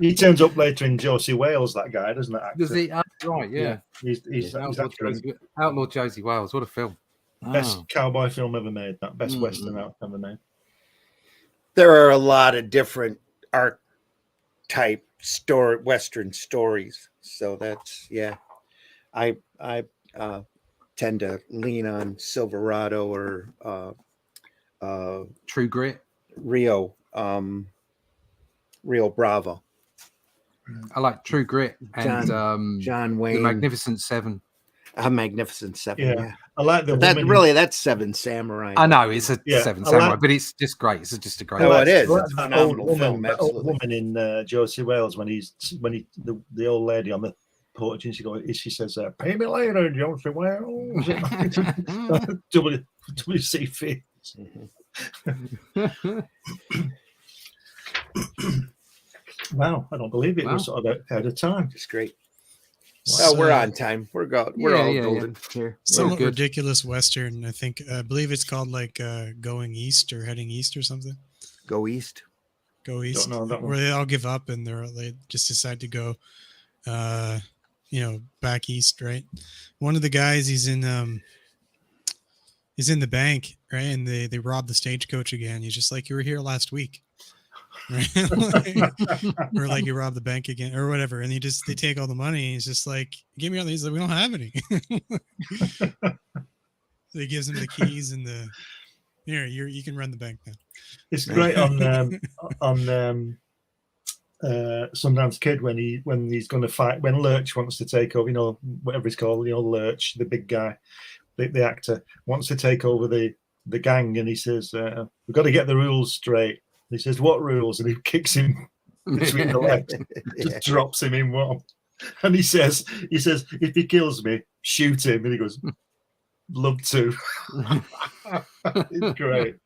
he turns up later in Josie Wales, that guy, doesn't it? Actor? Does he? Right, yeah. He's Outlaw Josie Wales. What a film! Best cowboy film ever made. That best Western out ever made. There are a lot of different archetype Western stories, so that's I tend to lean on Silverado or True Grit, Rio Bravo. I like True Grit and John Wayne, The Magnificent Seven. Magnificent Seven. I like the That woman. really, that's Seven Samurai. I know it's a Yeah, Seven I Samurai, like- but it's just great. It's just a great. Oh, like- it is. I like It's a that phenomenal old woman, film, that old absolutely. woman in Josie Wales when the old lady on the porch and she says, "Pay me later, Josie Wales." WC Fields. Wow, I don't believe it. Wow. We're sort of ahead of time. It's great. So, Well, we're on time. We're Yeah, all yeah, golden here. Somewhat good. ridiculous Western. I believe it's called like Going East or Heading East or something. Go east. Go East. know that one. Where they all give up and they just decide to go, back east, right? One of the guys, he's in the bank, right? And they rob the stagecoach again. He's just like, you were here last week. Right? Or like you robbed the bank again or whatever. And they take all the money. And he's just like, give me all these. Like, we don't have any. So he gives him the keys and you can run the bank now. It's great on Sundance Kid when he's going to fight, when Lurch wants to take over, whatever he's called, Lurch, the big guy, the actor, wants to take over the gang, and he says, we've got to get the rules straight. He says, what rules? And he kicks him between the legs, just drops him in one. And he says, if he kills me, shoot him. And he goes, love to. It's great.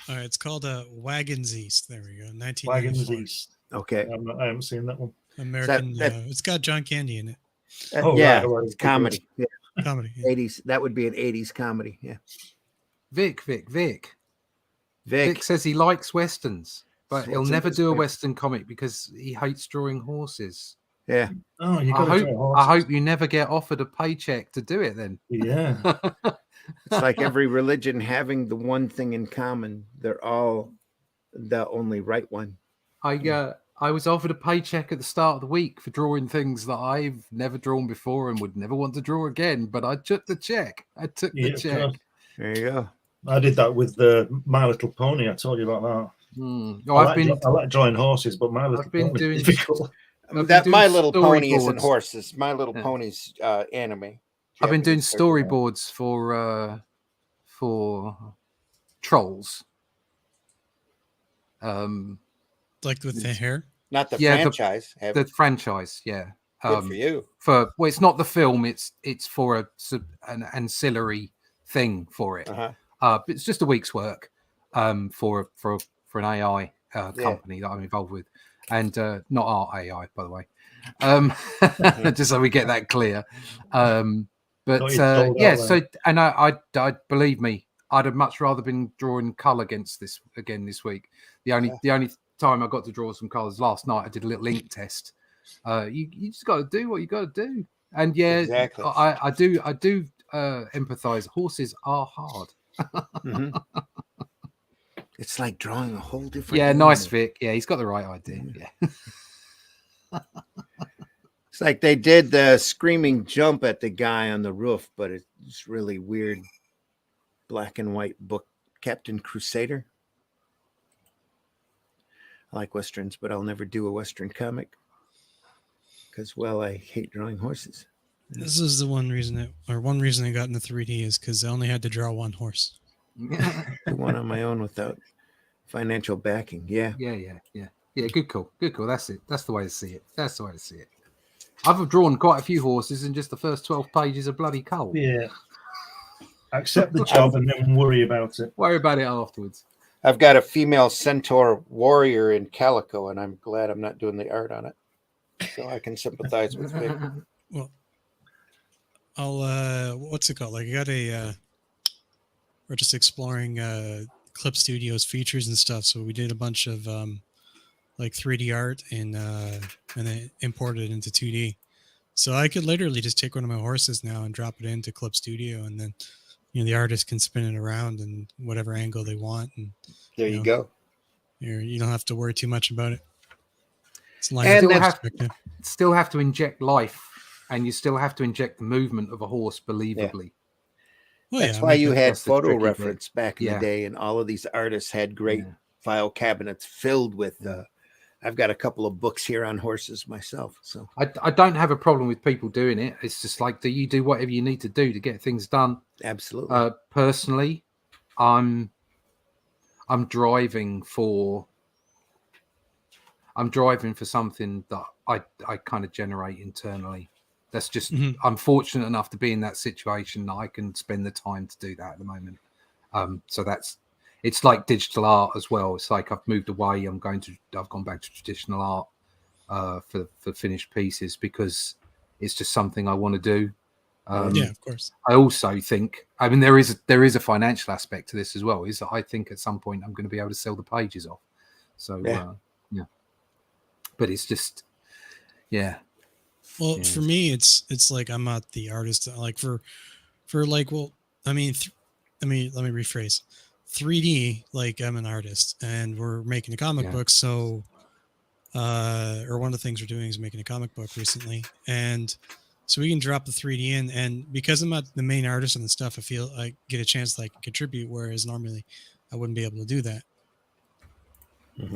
All right, it's called Wagons East. There we go. 1994. Wagons East. Okay. I haven't seen that one. American. It's got John Candy in it. Yeah, right. it's comedy. Yeah. Comedy. Yeah. 80s. That would be an 80s comedy. Yeah. Vic says he likes westerns, but he'll What's never do a interesting? western comic because he hates drawing horses. Yeah. Oh, you I got hope you never get offered a paycheck to do it then. Yeah. It's like every religion having the one thing in common. They're all the only right one. I was offered a paycheck at the start of the week for drawing things that I've never drawn before and would never want to draw again, but I took the check. Yeah, check. There you go. I did that with the My Little Pony. I told you about that. Oh, I like drawing horses, but My Little been Pony doing- is difficult. That My Little Pony isn't storyboards. horses. My Little Pony's anime. I've been doing Japanese cartoon. storyboards for Trolls. Like with the hair. Not the Yeah, franchise. The franchise, yeah. Good for you. Well, it's not the film. It's for an ancillary thing for it. Uh-huh. But it's just a week's work for an AI company that I'm involved with, and not our AI, by the way. Just so we get that clear. But yeah, so and I believe me, I'd have much rather been drawing colour against this again this week. The only time I got to draw some colours last night, I did a little ink test. You just got to do what you got to do, and yeah, Exactly. I do empathise. Horses are hard. Mm-hmm. It's like drawing a whole different. Yeah, animal. nice, Vic. Yeah, he's got the right idea. Yeah. It's like they did the screaming jump at the guy on the roof, but it's really weird. Black and white book, Captain Crusader. I like westerns, but I'll never do a western comic because, well, I hate drawing horses. This is the one reason I got into 3D is because I only had to draw one horse. I one on my own without financial backing. Yeah. Yeah. Good call. That's it. That's the way to see it. I've drawn quite a few horses, and just the first 12 pages are bloody cold. Yeah. Accept the job and then worry about it. Worry about it afterwards. I've got a female centaur warrior in calico, and I'm glad I'm not doing the art on it, so I can sympathize with Vic. Well, I'll what's it called? Like I got we're just exploring Clip Studios features and stuff. So we did a bunch of like 3D art and then imported it into 2D. So I could literally just take one of my horses now and drop it into Clip Studio, and then the artist can spin it around in whatever angle they want. And There you go. you don't have to worry too much about it. It's And still have to inject life, and you still have to inject the movement of a horse believably. Well, That's yeah, why you had that's the photo tricky bit. reference back in the day, and all of these artists had great file cabinets filled with I've got a couple of books here on horses myself. So I don't have a problem with people doing it. It's just like, you do whatever you need to do to get things done. absolutely. Personally, I'm driving for something that I kind of generate internally. That's just, I'm fortunate enough to be in that situation that I can spend the time to do that at the moment. So it's like digital art as well. It's like I've moved away. I've gone back to traditional art for finished pieces, because it's just something I want to do. Yeah, of course. I also think, I mean, there is a financial aspect to this as well. Is that I think at some point I'm going to be able to sell the pages off. So yeah. But it's just, yeah. Well, for me, it's like I'm not the artist. Like for like, well, I mean, let me rephrase. 3D, like I'm an artist, and we're making a comic book. So, or one of the things we're doing is making a comic book recently, and so we can drop the 3D in. And because I'm not the main artist and the stuff, I feel I get a chance to like contribute, whereas normally I wouldn't be able to do that.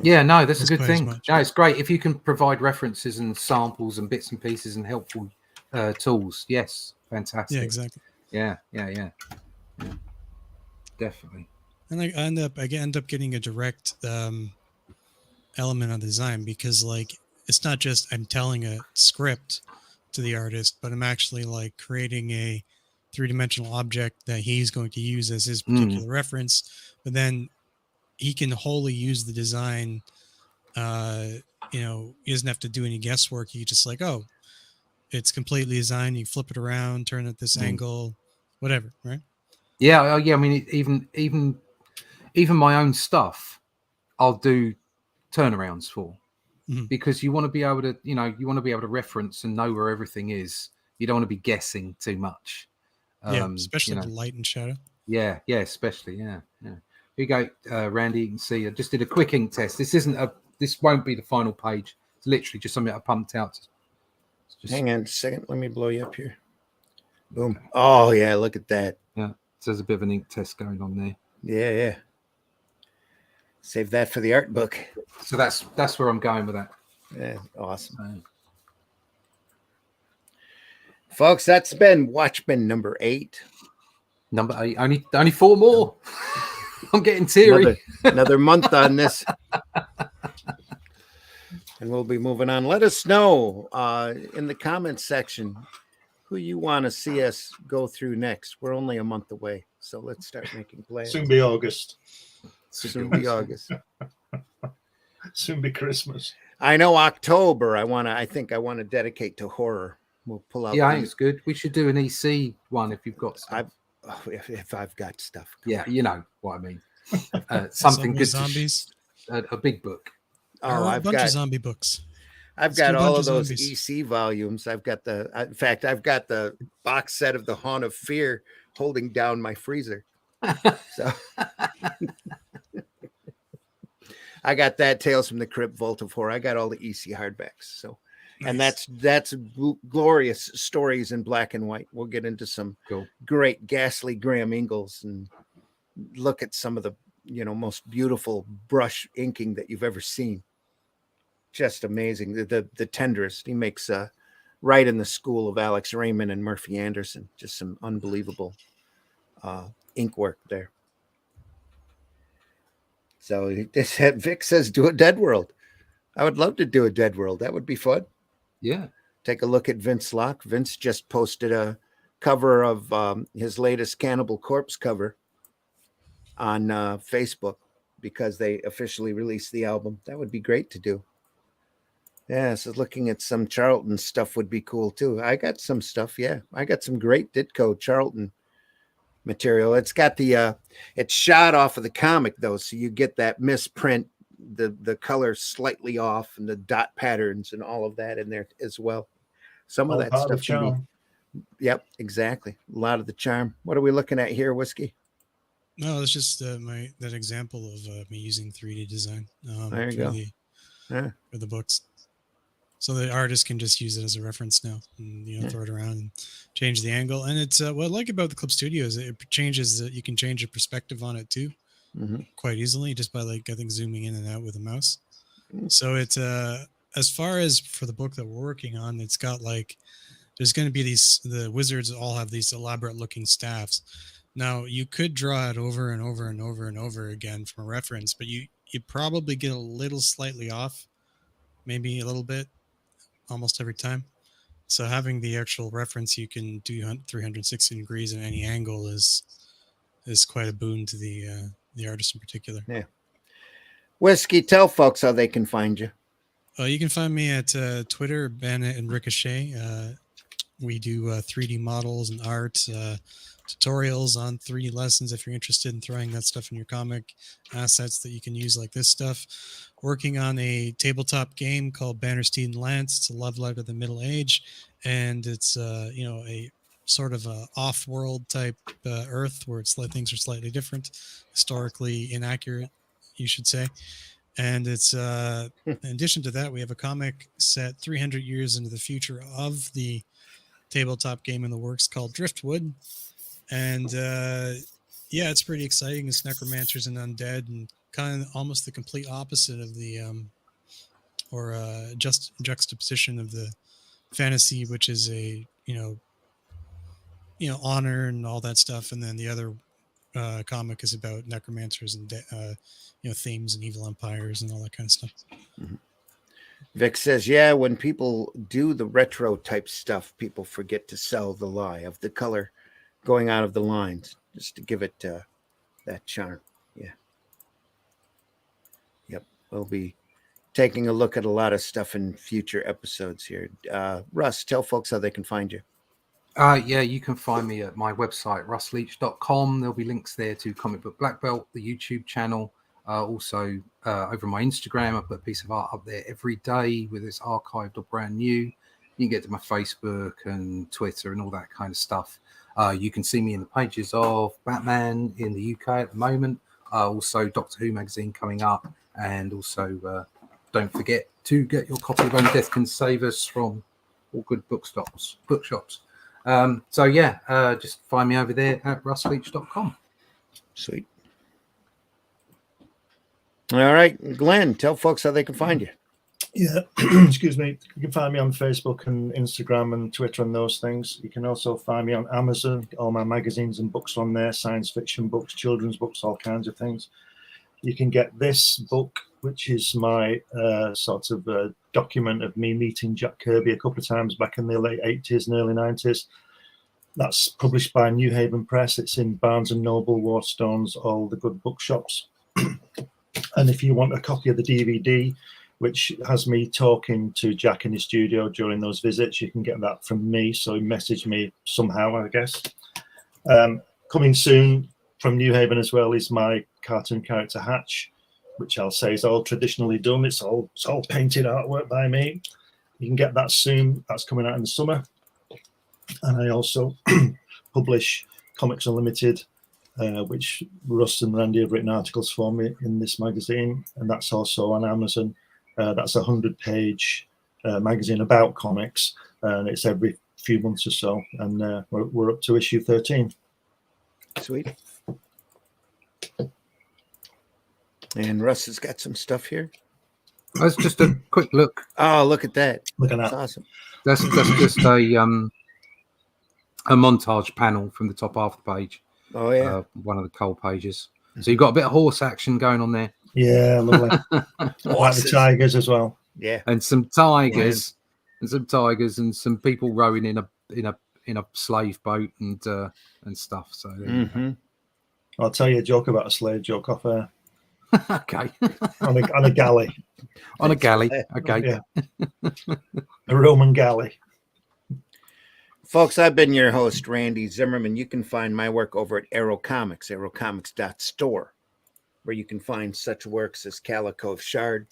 Yeah, no, that's a good thing. No, it's great if you can provide references and samples and bits and pieces and helpful tools. Yes, fantastic. Yeah, exactly. Yeah. Definitely. And I end up getting a direct element on design, because like it's not just I'm telling a script to the artist, but I'm actually like creating a 3-dimensional object that he's going to use as his particular reference, but then he can wholly use the design. He doesn't have to do any guesswork. He just like, oh, it's completely designed. You flip it around, turn it this angle, whatever, right? Yeah. I mean, even my own stuff, I'll do turnarounds for, because you want to be able to, reference and know where everything is. You don't want to be guessing too much. Especially the light and shadow. Yeah, especially, yeah. Here you go, Randy. You can see I just did a quick ink test. This won't be the final page. It's literally just something I pumped out. Hang on a second. Let me blow you up here. Boom. Oh yeah, look at that. Yeah, so there's a bit of an ink test going on there. Yeah. Save that for the art book. So that's where I'm going with that. Yeah, awesome. Folks, that's been Watchmen number 8. Number 8. Only 4 more. I'm getting teary. Another month on this. And we'll be moving on. Let us know in the comments section who you want to see us go through next. We're only a month away, so let's start making plans. Soon be August. Soon be August. Soon be Christmas. I know October. I think I want to dedicate to horror. We'll pull out. Yeah, I think it's good. We should do an EC one if you've got stuff. If I've got stuff. Yeah, you know what I mean. Something good. Zombies. A big book. Oh, I've got zombie books. I've got all of those EC volumes. I've got in fact, I've got the box set of The Haunt of Fear holding down my freezer. So I got that, Tales from the Crypt, Vault of Horror. I got all the EC hardbacks. So, nice. And that's glorious stories in black and white. We'll get into some great ghastly Graham Ingalls and look at some of the most beautiful brush inking that you've ever seen. Just amazing. The tenderest. He makes right in the school of Alex Raymond and Murphy Anderson. Just some unbelievable ink work there. So Vic says, do a Dead World. I would love to do a Dead World. That would be fun. Yeah. Take a look at Vince Locke. Vince just posted a cover of his latest Cannibal Corpse cover on Facebook because they officially released the album. That would be great to do. Yeah, so looking at some Charlton stuff would be cool too. I got some stuff. Yeah, I got some great Ditko Charlton material. It's got it's shot off of the comic though, so you get that misprint, the color slightly off, and the dot patterns and all of that in there as well. Some of that stuff can be. Yep, exactly. A lot of the charm. What are we looking at here, Whiskey? No, it's just that example of me using 3D design. There you go. For the books. So the artist can just use it as a reference now, and throw it around and change the angle. And it's what I like about the Clip Studio is it changes. You can change the perspective on it too, quite easily, just by I think zooming in and out with a mouse. So it's as far as for the book that we're working on, it's got like there's going to be the wizards all have these elaborate looking staffs. Now you could draw it over and over and over and over again from a reference, but you probably get a little slightly off, maybe a little bit, almost every time. So having the actual reference you can do 360 degrees in any angle is quite a boon to the artist in particular. Yeah. Whiskey, tell folks how they can find you. You can find me at Twitter, Bandit and Ricochet. We do 3D models and art, tutorials on 3D lessons if you're interested in throwing that stuff in your comic, assets that you can use like this stuff. Working on a tabletop game called Bannerstein and Lance. It's a love letter to the Middle Age, and it's a sort of a off-world type Earth where things are slightly different, historically inaccurate, you should say. And it's in addition to that, we have a comic set 300 years into the future of the tabletop game in the works called Driftwood. And yeah, it's pretty exciting. It's necromancers and undead, and kind of almost the complete opposite of the juxtaposition of the fantasy, which is a honor and all that stuff, and then the other comic is about necromancers and themes and evil empires and all that kind of stuff. Mm-hmm. Vic says, yeah, when people do the retro type stuff, people forget to sell the lie of the color going out of the lines, just to give it that charm. Yeah. Yep. We'll be taking a look at a lot of stuff in future episodes here. Russ, tell folks how they can find you. Yeah, you can find me at my website, russleach.com. There'll be links there to Comic Book Black Belt, the YouTube channel. Also, over my Instagram, I put a piece of art up there every day, whether it's archived or brand new. You can get to my Facebook and Twitter and all that kind of stuff. You can see me in the pages of Batman in the UK at the moment. Also, Doctor Who magazine coming up. And also, don't forget to get your copy of Only Death Can Save Us from all good bookshops. So yeah, just find me over there at russleach.com. Sweet. All right, Glenn, tell folks how they can find you. Yeah, excuse me. You can find me on Facebook and Instagram and Twitter and those things. You can also find me on Amazon. All my magazines and books on there, science fiction books, children's books, all kinds of things. You can get this book, which is my sort of document of me meeting Jack Kirby a couple of times back in the late 80s and early 90s. That's published by New Haven Press. It's in Barnes & Noble, Waterstones, all the good bookshops. And if you want a copy of the DVD, which has me talking to Jack in his studio during those visits, you can get that from me. So message me somehow, I guess. Coming soon from New Haven as well is my cartoon character Hatch, which I'll say is all traditionally done. It's all painted artwork by me. You can get that soon. That's coming out in the summer. And I also publish Comics Unlimited, which Russ and Randy have written articles for me in this magazine, and that's also on Amazon. That's a 100-page magazine about comics, and it's every few months or so, and we're up to issue 13. Sweet. And Russ has got some stuff here. That's just a quick look. Oh, look at that. Look at that. That's awesome. That's just a montage panel from the top half of the page. Oh, yeah. One of the cold pages. So you've got a bit of horse action going on there. Yeah, lovely. Like the tigers as well. Yeah. And some tigers, and some people rowing in a slave boat and stuff. So I'll tell you a joke about a slave joke off air. Okay. on a galley. On a galley. Okay. Yeah. A Roman galley. Folks, I've been your host, Randy Zimmerman. You can find my work over at Arrow Comics, arrowcomics.store, where you can find such works as Calico of Shard,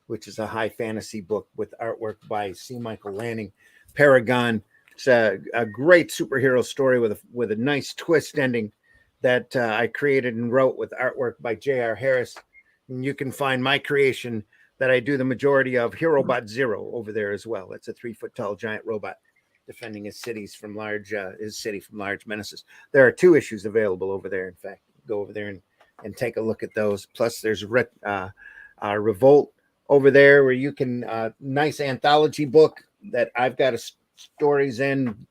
which is a high fantasy book with artwork by C. Michael Lanning. Paragon, it's a great superhero story with a nice twist ending that I created and wrote with artwork by J.R. Harris. And you can find my creation that I do the majority of, HeroBot Zero, over there as well. It's a 3-foot-tall giant robot defending his city from large menaces. There are 2 issues available over there. In fact, go over there and take a look at those. Plus, there's Revolt over there where you can nice anthology book that I've got stories in.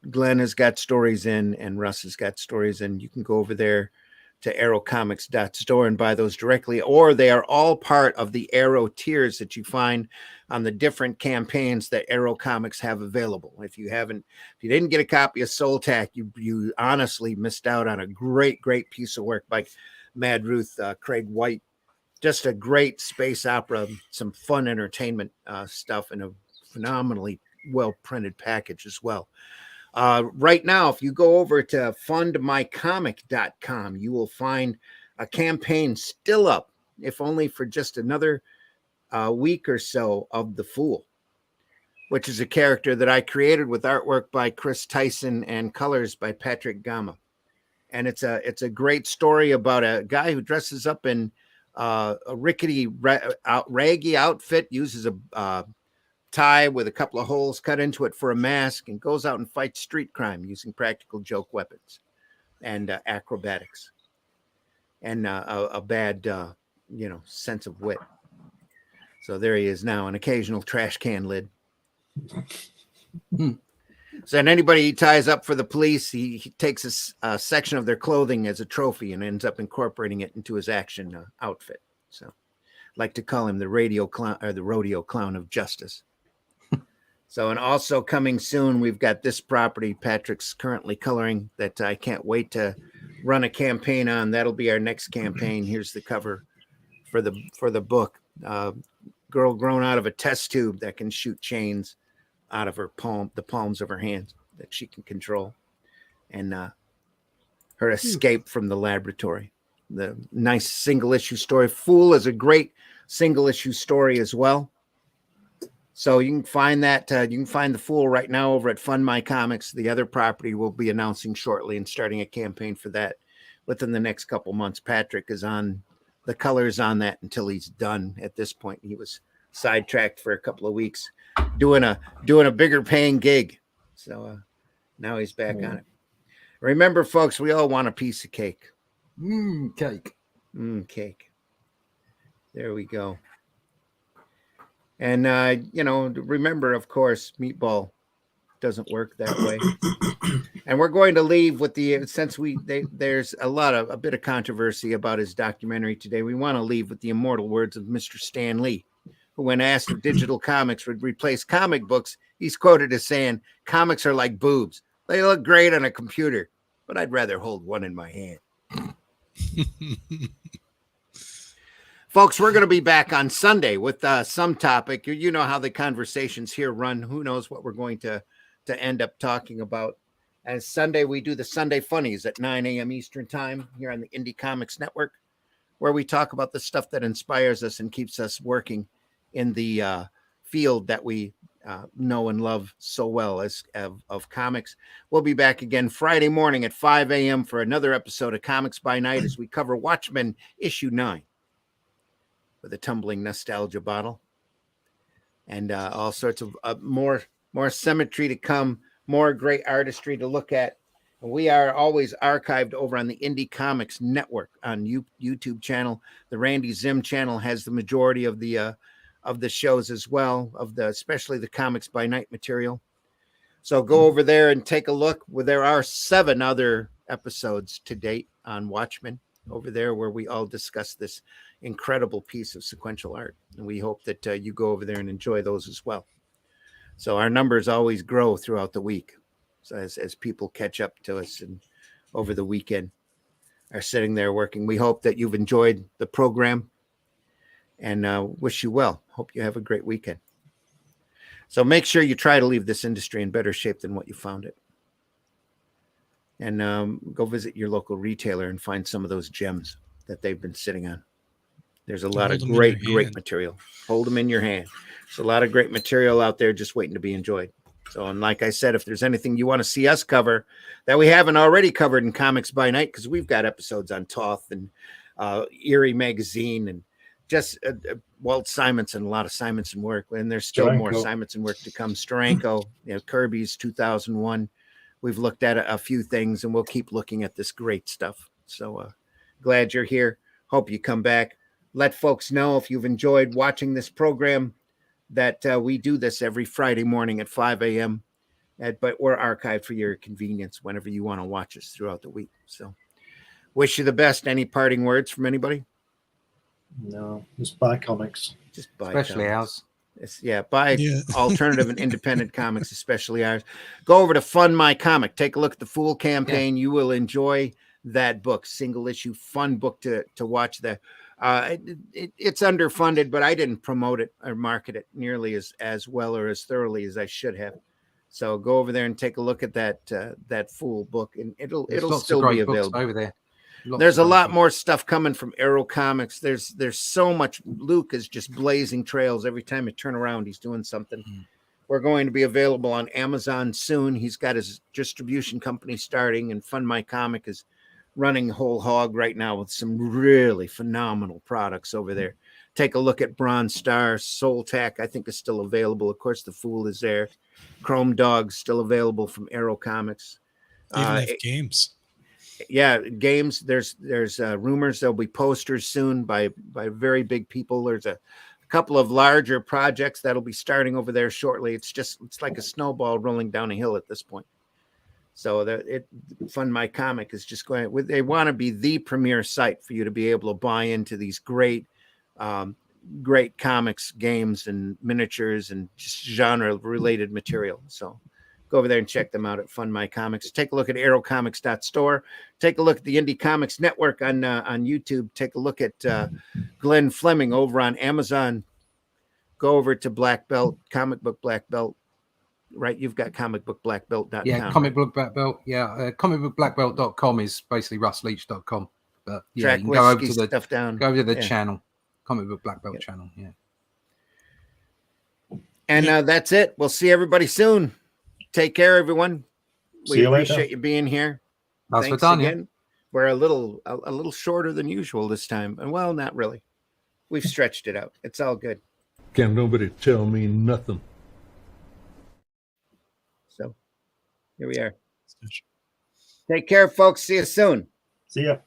Glenn has got stories in, and Russ has got stories in. You can go over there to arrowcomics.store and buy those directly, or they are all part of the Arrow tiers that you find on the different campaigns that Arrow Comics have available. If you didn't get a copy of Soul Tack, you honestly missed out on a great piece of work by Mad Ruth, Craig White. Just a great space opera, some fun entertainment stuff, and a phenomenally well printed package as well. Right now, if you go over to fundmycomic.com, you will find a campaign still up, if only for just another week or so, of The Fool, which is a character that I created with artwork by Chris Tyson and colors by Patrick Gama. And it's a great story about a guy who dresses up in a rickety, raggy outfit, uses a tie with a couple of holes cut into it for a mask, and goes out and fights street crime using practical joke weapons and acrobatics and a bad sense of wit. So there he is now, an occasional trash can lid. So, and anybody he ties up for the police, he takes a section of their clothing as a trophy and ends up incorporating it into his action outfit. So, like to call him the rodeo clown of justice. So, and also coming soon, we've got this property Patrick's currently coloring that I can't wait to run a campaign on. That'll be our next campaign. Here's the cover for the book. Girl grown out of a test tube that can shoot chains out of the palms of her hands that she can control, and her escape from the laboratory. The nice single issue story. Fool is a great single issue story as well. So you can find that. You can find The Fool right now over at Fund My Comics. The other property we'll be announcing shortly and starting a campaign for that within the next couple months. Patrick is on the colors on that until he's done. At this point, he was sidetracked for a couple of weeks doing a bigger paying gig. So now he's back on it. Remember, folks, we all want a piece of cake. Cake. Cake. There we go. And, remember, of course, meatball doesn't work that way. And we're going to leave with there's a bit of controversy about his documentary today. We want to leave with the immortal words of Mr. Stan Lee, who, when asked if digital comics would replace comic books, he's quoted as saying, "Comics are like boobs. They look great on a computer, but I'd rather hold one in my hand." Folks, we're going to be back on Sunday with some topic. You know how the conversations here run. Who knows what we're going to end up talking about. And Sunday, we do the Sunday Funnies at 9 a.m. Eastern Time here on the Indie Comics Network, where we talk about the stuff that inspires us and keeps us working in the field that we know and love so well of comics. We'll be back again Friday morning at 5 a.m. for another episode of Comics by Night as we cover Watchmen issue 9 with a tumbling nostalgia bottle and all sorts of more symmetry to come, more great artistry to look at. And we are always archived over on the Indie Comics Network on YouTube channel. The Randy Zim channel has the majority of the shows as well, especially the Comics by Night material. So go over there and take a look. There are 7 other episodes to date on Watchmen over there where we all discuss this incredible piece of sequential art. And we hope that you go over there and enjoy those as well. So our numbers always grow throughout the week. So as people catch up to us and over the weekend are sitting there working, we hope that you've enjoyed the program and wish you well. Hope you have a great weekend. So make sure you try to leave this industry in better shape than what you found it. And go visit your local retailer and find some of those gems that they've been sitting on. There's a lot of great material. Hold them in your hand. There's a lot of great material out there just waiting to be enjoyed. So, and like I said, if there's anything you want to see us cover that we haven't already covered in Comics by Night, because we've got episodes on Toth and Eerie Magazine and just Walt Simonson, a lot of Simonson work. And there's still more Simonson work to come. Steranko, Kirby's 2001. We've looked at a few things and we'll keep looking at this great stuff. So glad you're here. Hope you come back. let folks know if you've enjoyed watching this program that we do this every Friday morning at 5 a.m. But we're archived for your convenience whenever you want to watch us throughout the week. So wish you the best. Any parting words from anybody? No, just buy comics. Just buy Especially comics. ours. Buy alternative and independent comics, especially ours. Go over to Fund My Comic. Take a look at the Fool campaign. You will enjoy that book. Single issue, fun book to watch. It's underfunded, but I didn't promote it or market it nearly as well or as thoroughly as I should have. So go over there and take a look at that Fool book, and it'll still be available over there. There's a lot more stuff coming from Arrow Comics. There's so much. Luke is just blazing trails every time you turn around. He's doing something. We're going to be available on Amazon soon. He's got his distribution company starting, and Fund My Comic is running whole hog right now with some really phenomenal products over there. Take a look at Bronze Star. Soul Tack, I think, is still available. Of course, the Fool is there. Chrome Dog's still available from Arrow Comics. Even games. Yeah, games. There's rumors there'll be posters soon by very big people. There's a couple of larger projects that'll be starting over there shortly. It's like a snowball rolling down a hill at this point. So Fund My Comic is just going. They want to be the premier site for you to be able to buy into these great comics, games, and miniatures, and just genre-related material. So go over there and check them out at Fund My Comics. Take a look at arrowcomics.store. Take a look at the Indie Comics Network on YouTube. Take a look at Glenn Fleming over on Amazon. Go over to Black Belt, Comic Book Black Belt. Right, you've got comicbookblackbelt.com. Yeah, Comic Book Black Belt. Yeah, comicbookblackbelt.com is basically russleach.com. But yeah, you can go over to the channel, Comic Book Black Belt channel. Yeah. And that's it. We'll see everybody soon. Take care, everyone. We appreciate you being here. Thanks again. We're a little shorter than usual this time. And well, not really. We've stretched it out. It's all good. Can't nobody tell me nothing. So here we are. Take care, folks. See you soon. See ya. A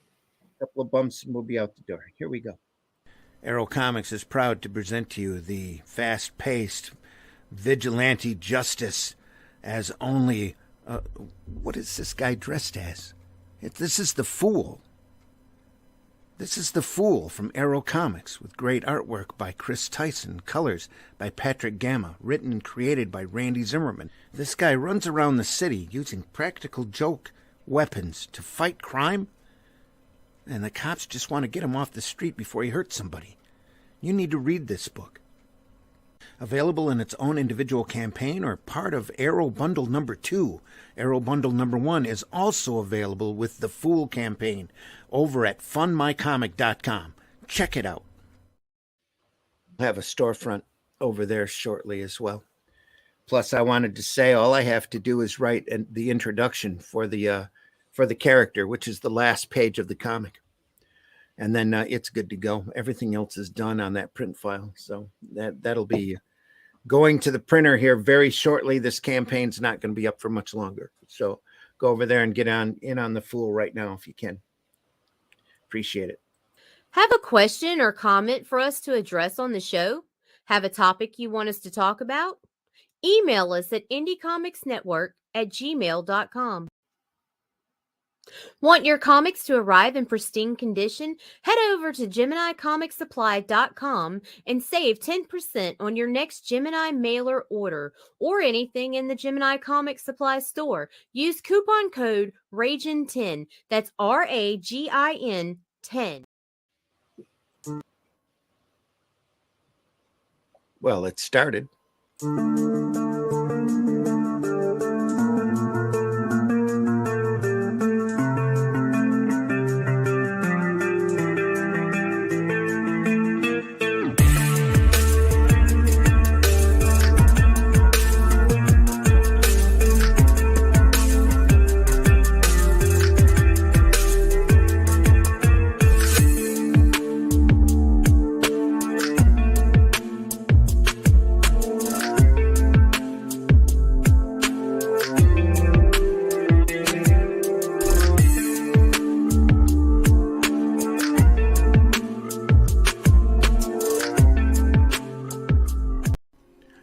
couple of bumps and we'll be out the door. Here we go. Arrow Comics is proud to present to you the fast-paced vigilante justice as only what is this guy dressed as? This is the Fool. This is the Fool from Arrow Comics, with great artwork by Chris Tyson, colors by Patrick Gamma, written and created by Randy Zimmerman. This guy runs around the city using practical joke weapons to fight crime, and the cops just want to get him off the street before he hurts somebody. You need to read this book. Available in its own individual campaign or part of Arrow Bundle number 2. Arrow Bundle number 1 is also available with the Fool campaign over at fundmycomic.com. Check it out. I have a storefront over there shortly as well. Plus, I wanted to say all I have to do is write the introduction for the character, which is the last page of the comic. And then it's good to go. Everything else is done on that print file. So that'll be going to the printer here very shortly. This campaign's not going to be up for much longer. So go over there and get in on the Fool right now if you can. Appreciate it. Have a question or comment for us to address on the show? Have a topic you want us to talk about? Email us at indiecomicsnetwork@gmail.com. Want your comics to arrive in pristine condition? Head over to GeminiComicSupply.com and save 10% on your next Gemini mailer order or anything in the Gemini Comic Supply store. Use coupon code RAGIN10. That's RAGIN 10. Well, it started.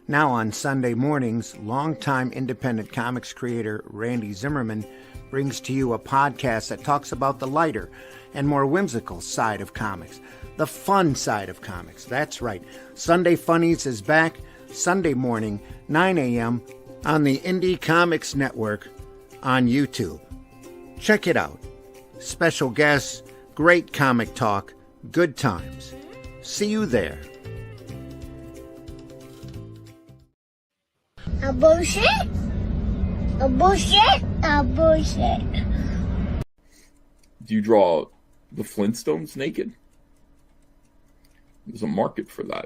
Now on Sunday mornings, longtime independent comics creator Randy Zimmerman brings to you a podcast that talks about the lighter and more whimsical side of comics, the fun side of comics. That's right. Sunday Funnies is back Sunday morning, 9 a.m. on the Indie Comics Network on YouTube. Check it out. Special guests, great comic talk, good times. See you there. A bullshit? A bullshit? A bullshit. Do you draw the Flintstones naked? There's a market for that.